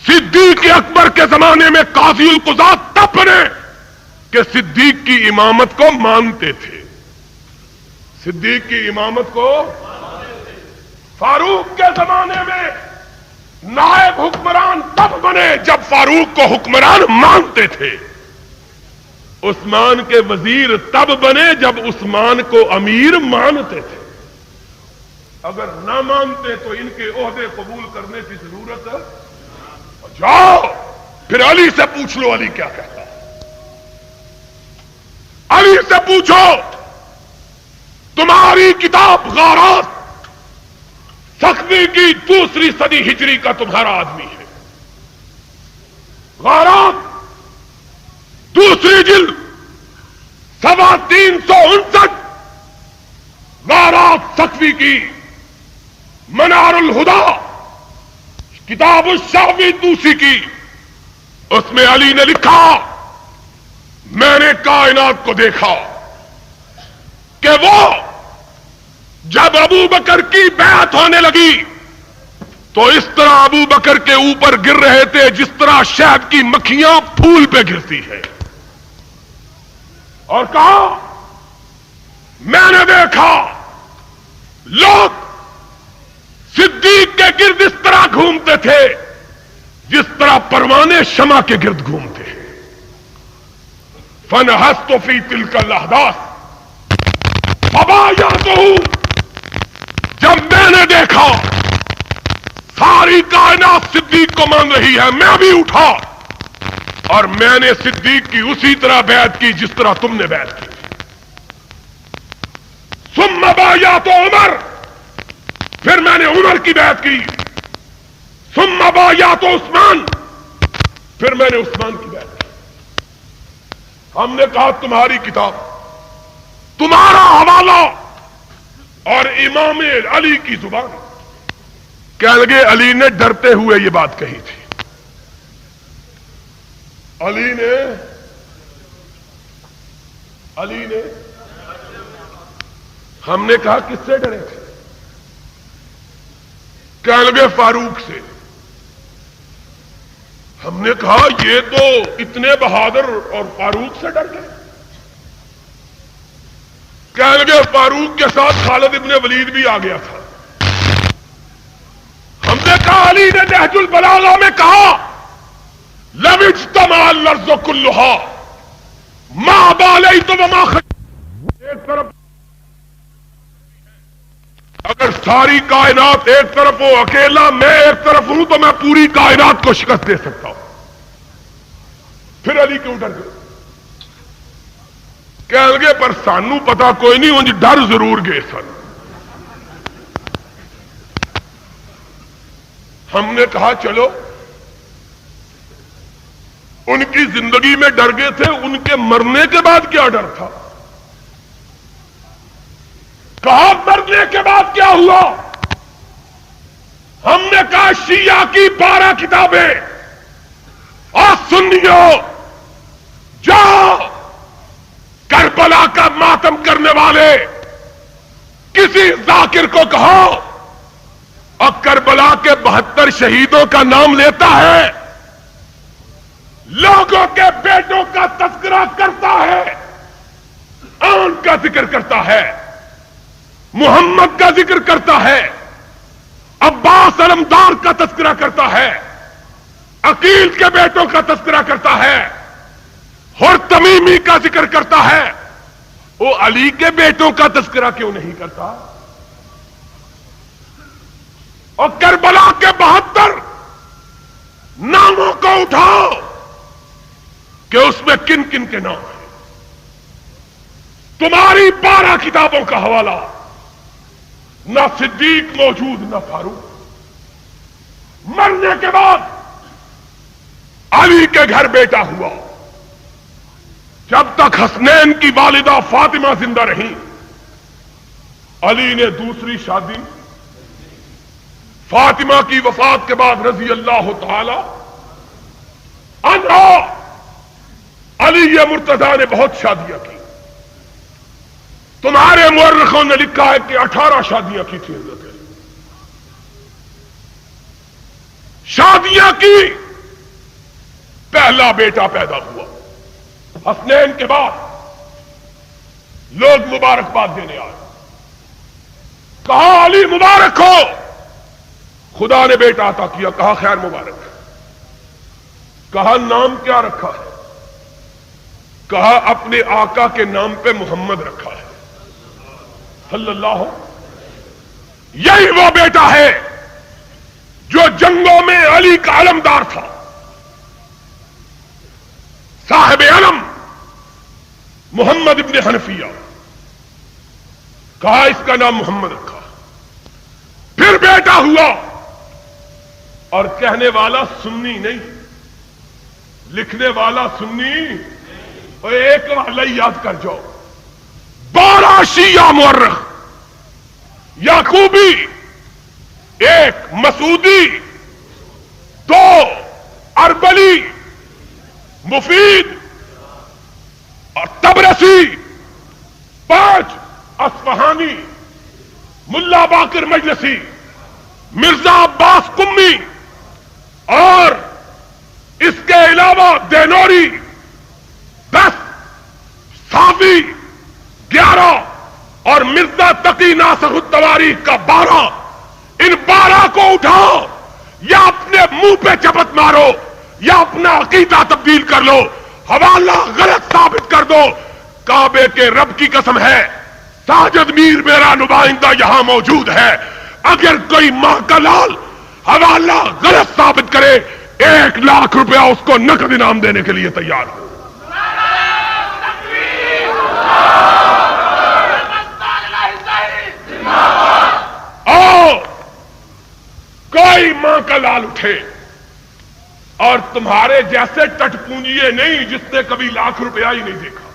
صدیق اکبر کے زمانے میں قاضی القضات تب بنے کہ صدیق کی امامت کو مانتے تھے، صدیق کی امامت کو۔ فاروق کے زمانے میں نائب حکمران تب بنے جب فاروق کو حکمران مانتے تھے، عثمان کے وزیر تب بنے جب عثمان کو امیر مانتے تھے۔ اگر نہ مانتے تو ان کے عہدے قبول کرنے کی ضرورت ہے۔ جاؤ پھر علی سے پوچھ لو علی کیا کہتا ہے. علی سے پوچھو تمہاری کتاب غارات سخوی کی 2 صدی ہجری کا تمہارا آدمی ہے. غارات 2 جلد 359 غارات سخوی کی منار الہدا کتاب الشافعی توسی کی. اس میں علی نے لکھا میں نے کائنات کو دیکھا کہ وہ جب ابو بکر کی بیعت ہونے لگی تو اس طرح ابو بکر کے اوپر گر رہے تھے جس طرح شہد کی مکھیاں پھول پہ گرتی ہے. اور کہا میں نے دیکھا لوگ صدیق کے گرد اس طرح گھومتے تھے جس طرح پروانے شمع کے گرد گھومتے ہیں. فنہست فی تلک الاحداث فبایعتہ جب میں نے دیکھا ساری کائنات صدیق کو مان رہی ہے میں بھی اٹھا اور میں نے صدیق کی اسی طرح بیعت کی جس طرح تم نے بیعت کی. ثم بایعت عمر پھر میں نے عمر کی بیعت کی. ثم بایعت عثمان پھر میں نے عثمان کی بیعت کی. ہم نے کہا تمہاری کتاب تمہارا حوالہ اور امام علی کی زبان. کہنے لگے علی نے ڈرتے ہوئے یہ بات کہی تھی. علی نے ہم نے کہا کس سے ڈرے تھے؟ کہنے لگے فاروق سے. ہم نے کہا یہ تو اتنے بہادر اور فاروق سے ڈر گئے. کہنے لگے فاروق کے ساتھ خالد ابن ولید بھی آ گیا تھا. ہم نے کہا علی نے نہج البلاغہ میں کہا لو اجتمع الارض كلها ما بالیت وما خشیت. ایک طرف اگر ساری کائنات ایک طرف ہو اکیلا میں ایک طرف ہوں تو میں پوری کائنات کو شکست دے سکتا ہوں. پھر علی کیوں ڈر گئے؟ کہنے لگے پر سانو پتا کوئی نہیں انج ڈر ضرور گئے سن. ہم نے کہا چلو ان کی زندگی میں ڈر گئے تھے ان کے مرنے کے بعد کیا ڈر تھا؟ کہا مرنے کے بعد کیا ہوا؟ ہم نے کہا شیعہ کی 12 کتابیں اور سنیو جاؤ کربلا کا ماتم کرنے والے کسی ذاکر کو کہو اور کربلا کے 72 شہیدوں کا نام لیتا ہے لوگوں کے بیٹوں کا تذکرہ کرتا ہے آن کا ذکر کرتا ہے محمد کا ذکر کرتا ہے عباس علمدار کا تذکرہ کرتا ہے عقیل کے بیٹوں کا تذکرہ کرتا ہے اور تمیمی کا ذکر کرتا ہے وہ علی کے بیٹوں کا تذکرہ کیوں نہیں کرتا؟ اور کربلا کے 72 ناموں کو اٹھاؤ کہ اس میں کن کن کے نام ہیں. تمہاری 12 کتابوں کا حوالہ نہ صدیق موجود نہ فاروق. مرنے کے بعد علی کے گھر بیٹا ہوا. جب تک حسنین کی والدہ فاطمہ زندہ رہی علی نے دوسری شادی فاطمہ کی وفات کے بعد رضی اللہ تعالی عنہا علی مرتضیٰ نے بہت شادیاں کی. تمہارے مورخوں نے لکھا ہے کہ 18 شادیاں کی تھی حضرت علی. شادیاں کی پہلا بیٹا پیدا ہوا. حسنین کے بعد لوگ مبارکباد دینے آئے. کہا علی مبارک ہو خدا نے بیٹا عطا کیا. کہا خیر مبارک. کہا نام کیا رکھا ہے؟ کہا اپنے آقا کے نام پہ محمد رکھا ہے صلی اللہ. یہی وہ بیٹا ہے جو جنگوں میں علی کا علمدار تھا. صاحب علم محمد ابن حنفیہ، کہا اس کا نام محمد رکھا. پھر بیٹا ہوا اور کہنے والا سنی نہیں، لکھنے والا سنی. اور ایک والا یاد کر جاؤ، 12 شیعہ مورخ، یعقوبی، 1 مسعودی، 2 اربلی، مفید اور تبرسی، 5 اصفہانی، ملا باقر مجلسی، مرزا عباس قمی، اور اس کے علاوہ دینوری 10، صافی 11 اور مرزا تقی ناصر التواریخ کا 12. ان 12 کو اٹھاؤ، یا اپنے منہ پہ چپت مارو یا اپنا عقیدہ تبدیل کر لو، حوالہ غلط ثابت کر دو. کعبے کے رب کی قسم ہے، ساجد میر میرا نمائندہ یہاں موجود ہے، اگر کوئی ماں کا لال حوالہ غلط ثابت کرے 1 لاکھ روپیہ اس کو نقد انعام دینے کے لیے تیار ہو. کوئی ماں کا لال اٹھے اور تمہارے جیسے ٹٹ پونجیے نہیں جس نے کبھی لاکھ روپیہ ہی نہیں دیکھا.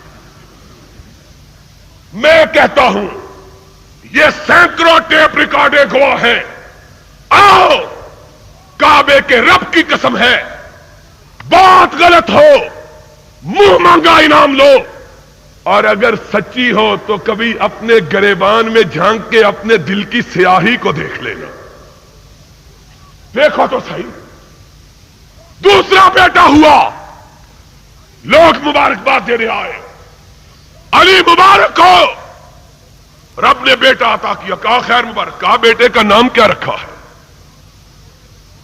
میں کہتا ہوں یہ سینکڑوں ٹیپ ریکارڈیں گواہ ہیں. آؤ، کعبے کے رب کی قسم ہے، بات غلط ہو منہ مانگا انعام لو، اور اگر سچی ہو تو کبھی اپنے گریبان میں جھانک کے اپنے دل کی سیاہی کو دیکھ لینا. دیکھو تو صحیح. دوسرا بیٹا ہوا، لوگ مبارکباد دینے آئے، علی مبارک ہو، رب نے بیٹا عطا کیا. کہا خیر مبارک. کہا بیٹے کا نام کیا رکھا ہے؟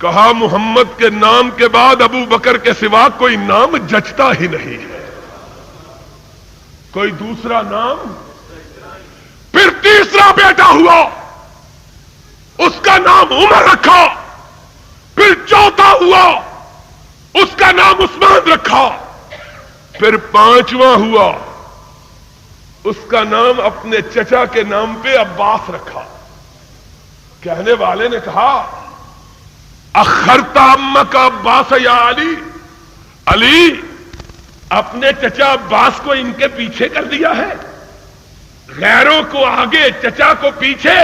کہا محمد کے نام کے بعد ابو بکر کے سوا کوئی نام جچتا ہی نہیں ہے، کوئی دوسرا نام. پھر تیسرا بیٹا ہوا، اس کا نام عمر رکھا. پھر چوتھا ہوا، اس کا نام عثمان رکھا. پھر 5واں ہوا، اس کا نام اپنے چچا کے نام پہ عباس رکھا. کہنے والے نے کہا اخرتا امک عباس یا علی، علی اپنے چچا عباس کو ان کے پیچھے کر دیا ہے، غیروں کو آگے چچا کو پیچھے.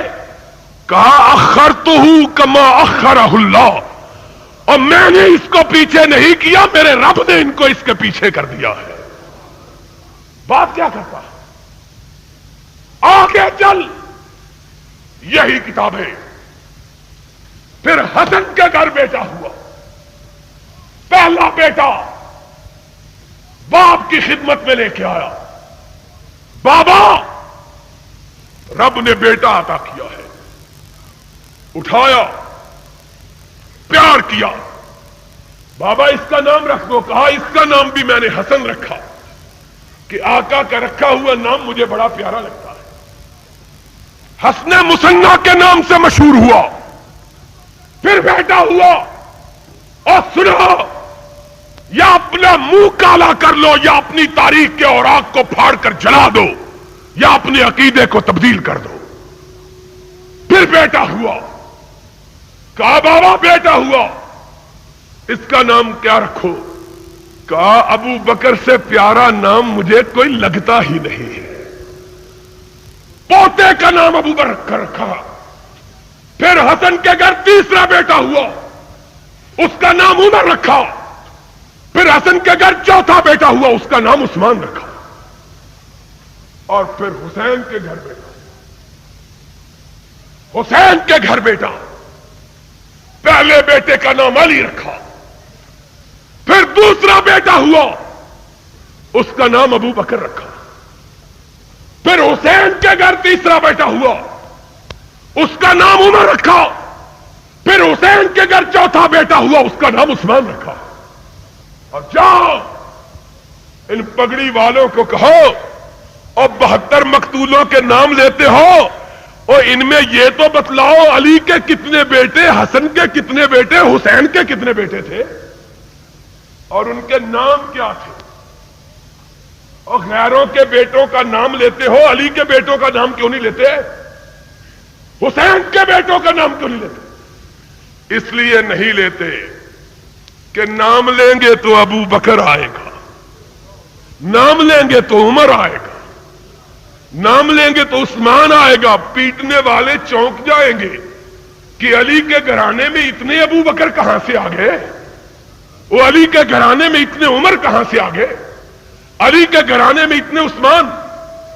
کہا اخرتہ کما اخرہ اللہ، اور میں نے اس کو پیچھے نہیں کیا، میرے رب نے ان کو اس کے پیچھے کر دیا ہے. بات کیا کرتا ہے؟ آگے چل، یہی کتابیں. پھر حسن کے گھر بیٹا ہوا، پہلا بیٹا باپ کی خدمت میں لے کے آیا. بابا، رب نے بیٹا عطا کیا ہے. اٹھایا، پیار کیا. بابا اس کا نام رکھ دو. کہا اس کا نام بھی میں نے حسن رکھا کہ آقا کا رکھا ہوا نام مجھے بڑا پیارا لگتا ہے. حسن مسنہ کے نام سے مشہور ہوا. پھر بیٹا ہوا، اور سنا، یا اپنا منہ کالا کر لو یا اپنی تاریخ کے اوراق کو پھاڑ کر جلا دو یا اپنے عقیدے کو تبدیل کر دو. پھر بیٹا ہوا. کہا بابا بیٹا ہوا، اس کا نام کیا رکھو؟ کہا ابو بکر سے پیارا نام مجھے کوئی لگتا ہی نہیں ہے. پوتے کا نام ابو بکر رکھا. پھر حسن کے گھر تیسرا بیٹا ہوا، اس کا نام عمر رکھا. پھر حسن کے گھر چوتھا بیٹا ہوا، اس کا نام عثمان رکھا. اور پھر حسین کے گھر بیٹا، حسین کے گھر بیٹا، پہلے بیٹے کا نام علی رکھا. پھر دوسرا بیٹا ہوا، اس کا نام ابو بکر رکھا. پھر حسین کے گھر تیسرا بیٹا ہوا، اس کا نام عمر رکھا. پھر حسین کے گھر چوتھا بیٹا ہوا، اس کا نام عثمان رکھا. اور جاؤ ان پگڑی والوں کو کہو، اور 72 مقتولوں کے نام لیتے ہو، اور ان میں یہ تو بتلاؤ علی کے کتنے بیٹے، حسن کے کتنے بیٹے، حسین کے کتنے بیٹے تھے، اور ان کے نام کیا تھے. اور غیروں کے بیٹوں کا نام لیتے ہو، علی کے بیٹوں کا نام کیوں نہیں لیتے؟ حسین کے بیٹوں کا نام کیوں نہیں لیتے؟ اس لیے نہیں لیتے کہ نام لیں گے تو ابو بکر آئے گا، نام لیں گے تو عمر آئے گا، نام لیں گے تو عثمان آئے گا، پیٹنے والے چونک جائیں گے کہ علی کے گھرانے میں اتنے ابو بکر کہاں سے آ گئے، وہ علی کے گھرانے میں اتنے عمر کہاں سے آ گئے، علی کے گھرانے میں اتنے عثمان۔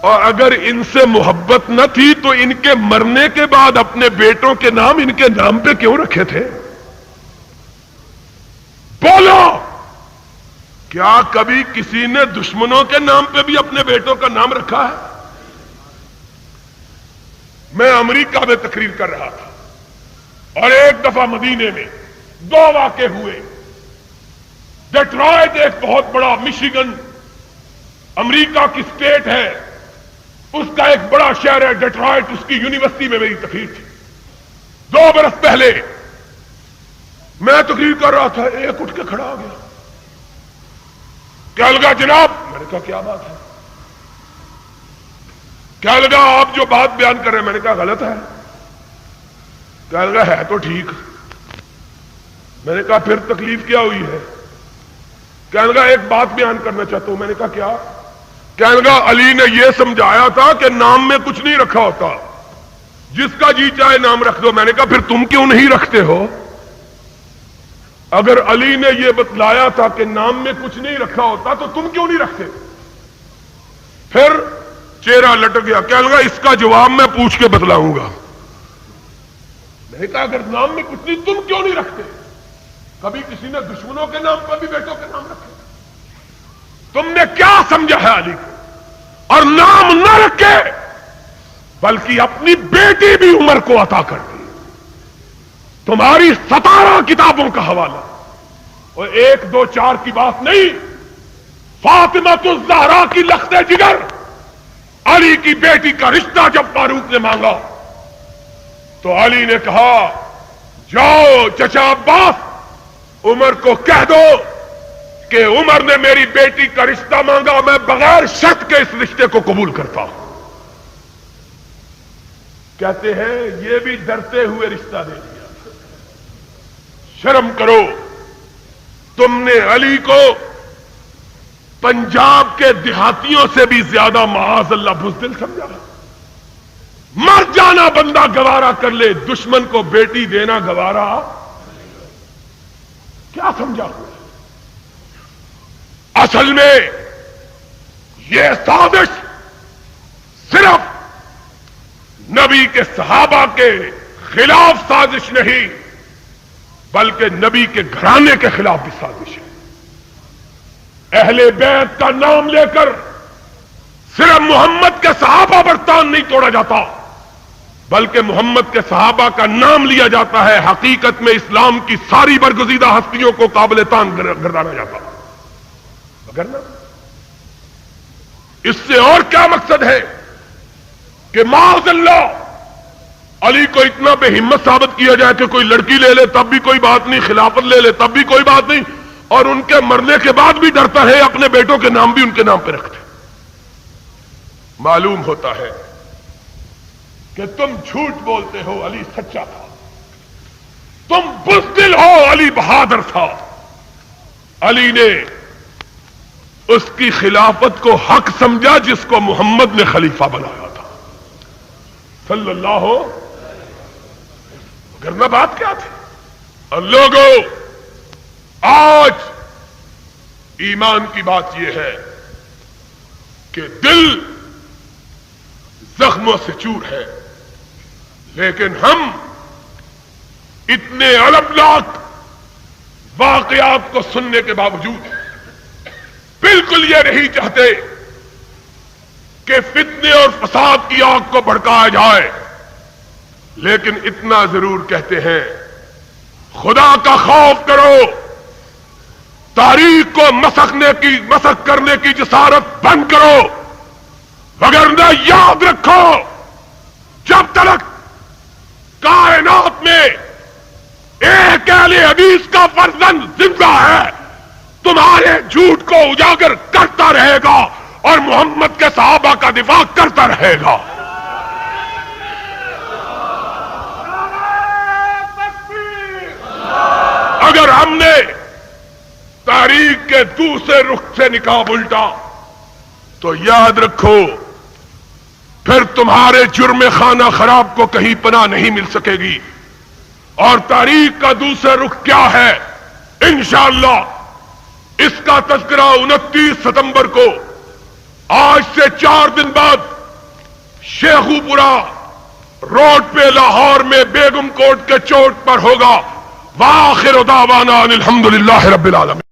اور اگر ان سے محبت نہ تھی تو ان کے مرنے کے بعد اپنے بیٹوں کے نام ان کے نام پہ کیوں رکھے تھے؟ بولو، کیا کبھی کسی نے دشمنوں کے نام پہ بھی اپنے بیٹوں کا نام رکھا ہے؟ میں امریکہ میں تقریر کر رہا تھا اور ایک دفعہ مدینے میں 2 واقعے ہوئے۔ ڈیٹرائٹ ایک بہت بڑا مشیگن امریکہ کی اسٹیٹ ہے، اس کا ایک بڑا شہر ہے ڈیٹرائٹ، اس کی یونیورسٹی میں میری تقریر تھی 2 برس پہلے۔ میں تقریر کر رہا تھا، ایک اٹھ کے کھڑا ہو گیا، کیا لگا جناب؟ میں نے کہا کیا بات ہے؟ کیا لگا آپ جو بات بیان کر رہے ہیں؟ میں نے کہا غلط ہے۔ کیا لگا ہے تو ٹھیک۔ میں نے کہا پھر تکلیف کیا ہوئی ہے؟ کیا لگا ایک بات بیان کرنا چاہتا ہوں۔ میں نے کہا کیا؟ کہنے لگا علی نے یہ سمجھایا تھا کہ نام میں کچھ نہیں رکھا ہوتا، جس کا جی چاہے نام رکھ دو۔ میں نے کہا پھر تم کیوں نہیں رکھتے ہو؟ اگر علی نے یہ بتلایا تھا کہ نام میں کچھ نہیں رکھا ہوتا تو تم کیوں نہیں رکھتے؟ پھر چہرہ لٹک گیا، کہنے لگا اس کا جواب میں پوچھ کے بتلاؤں گا۔ میں نے کہا اگر نام میں کچھ نہیں تم کیوں نہیں رکھتے؟ کبھی کسی نے دشمنوں کے نام پر بھی بیٹوں کے نام رکھے؟ تم نے کیا سمجھا ہے علی کو؟ اور نام نہ رکھے بلکہ اپنی بیٹی بھی عمر کو عطا کر دی۔ تمہاری 17 کتابوں کا حوالہ، اور 1 2 4 کی بات نہیں، فاطمہ الزہرا کی لخت جگر علی کی بیٹی کا رشتہ جب فاروق نے مانگا تو علی نے کہا جاؤ چچا عباس عمر کو کہہ دو کہ عمر نے میری بیٹی کا رشتہ مانگا، میں بغیر شرط کے اس رشتے کو قبول کرتا ہوں۔ کہتے ہیں یہ بھی ڈرتے ہوئے رشتہ دے دیا۔ شرم کرو، تم نے علی کو پنجاب کے دیہاتیوں سے بھی زیادہ معاذ اللہ بزدل سمجھا۔ مر جانا بندہ گوارا کر لے، دشمن کو بیٹی دینا گوارا کیا سمجھا ہوا؟ اصل میں یہ سازش صرف نبی کے صحابہ کے خلاف سازش نہیں بلکہ نبی کے گھرانے کے خلاف بھی سازش ہے۔ اہل بیت کا نام لے کر صرف محمد کے صحابہ پر تان نہیں توڑا جاتا بلکہ محمد کے صحابہ کا نام لیا جاتا ہے، حقیقت میں اسلام کی ساری برگزیدہ ہستیوں کو قابل تان گردانا جاتا ہے۔ مگر نا اس سے اور کیا مقصد ہے کہ معاذ اللہ علی کو اتنا بے ہمت ثابت کیا جائے کہ کوئی لڑکی لے لے تب بھی کوئی بات نہیں، خلافت لے لے تب بھی کوئی بات نہیں، اور ان کے مرنے کے بعد بھی ڈرتا ہے، اپنے بیٹوں کے نام بھی ان کے نام پہ رکھتے۔ معلوم ہوتا ہے کہ تم جھوٹ بولتے ہو، علی سچا تھا، تم بزدل ہو، علی بہادر تھا۔ علی نے اس کی خلافت کو حق سمجھا جس کو محمد نے خلیفہ بنایا تھا صلی اللہ ہو، ورنہ بات کیا تھی؟ اور لوگوں آج ایمان کی بات یہ ہے کہ دل زخموں سے چور ہے، لیکن ہم اتنے الگ واقعات کو سننے کے باوجود بالکل یہ نہیں چاہتے کہ فتنے اور فساد کی آگ کو بھڑکایا جائے، لیکن اتنا ضرور کہتے ہیں خدا کا خوف کرو، تاریخ کو مسخ کرنے کی جسارت بند کرو، وگرنہ یاد رکھو جب تک کائنات میں ایک اہل حدیث کا فرزند زندہ ہے تمہارے جھوٹ کو اجاگر کرتا رہے گا، اور محمد کے صحابہ کا دفاع کرتا رہے گا۔ اگر ہم نے تاریخ کے دوسرے رخ سے نقاب الٹا تو یاد رکھو پھر تمہارے جرم خانہ خراب کو کہیں پناہ نہیں مل سکے گی۔ اور تاریخ کا دوسرا رخ کیا ہے؟ انشاءاللہ اس کا تذکرہ 29 ستمبر کو آج سے 4 دن بعد شیخو پورہ روڈ پہ لاہور میں بیگم کوٹ کے چوک پر ہوگا۔ وآخر دعوانا ان الحمدللہ رب العالمین۔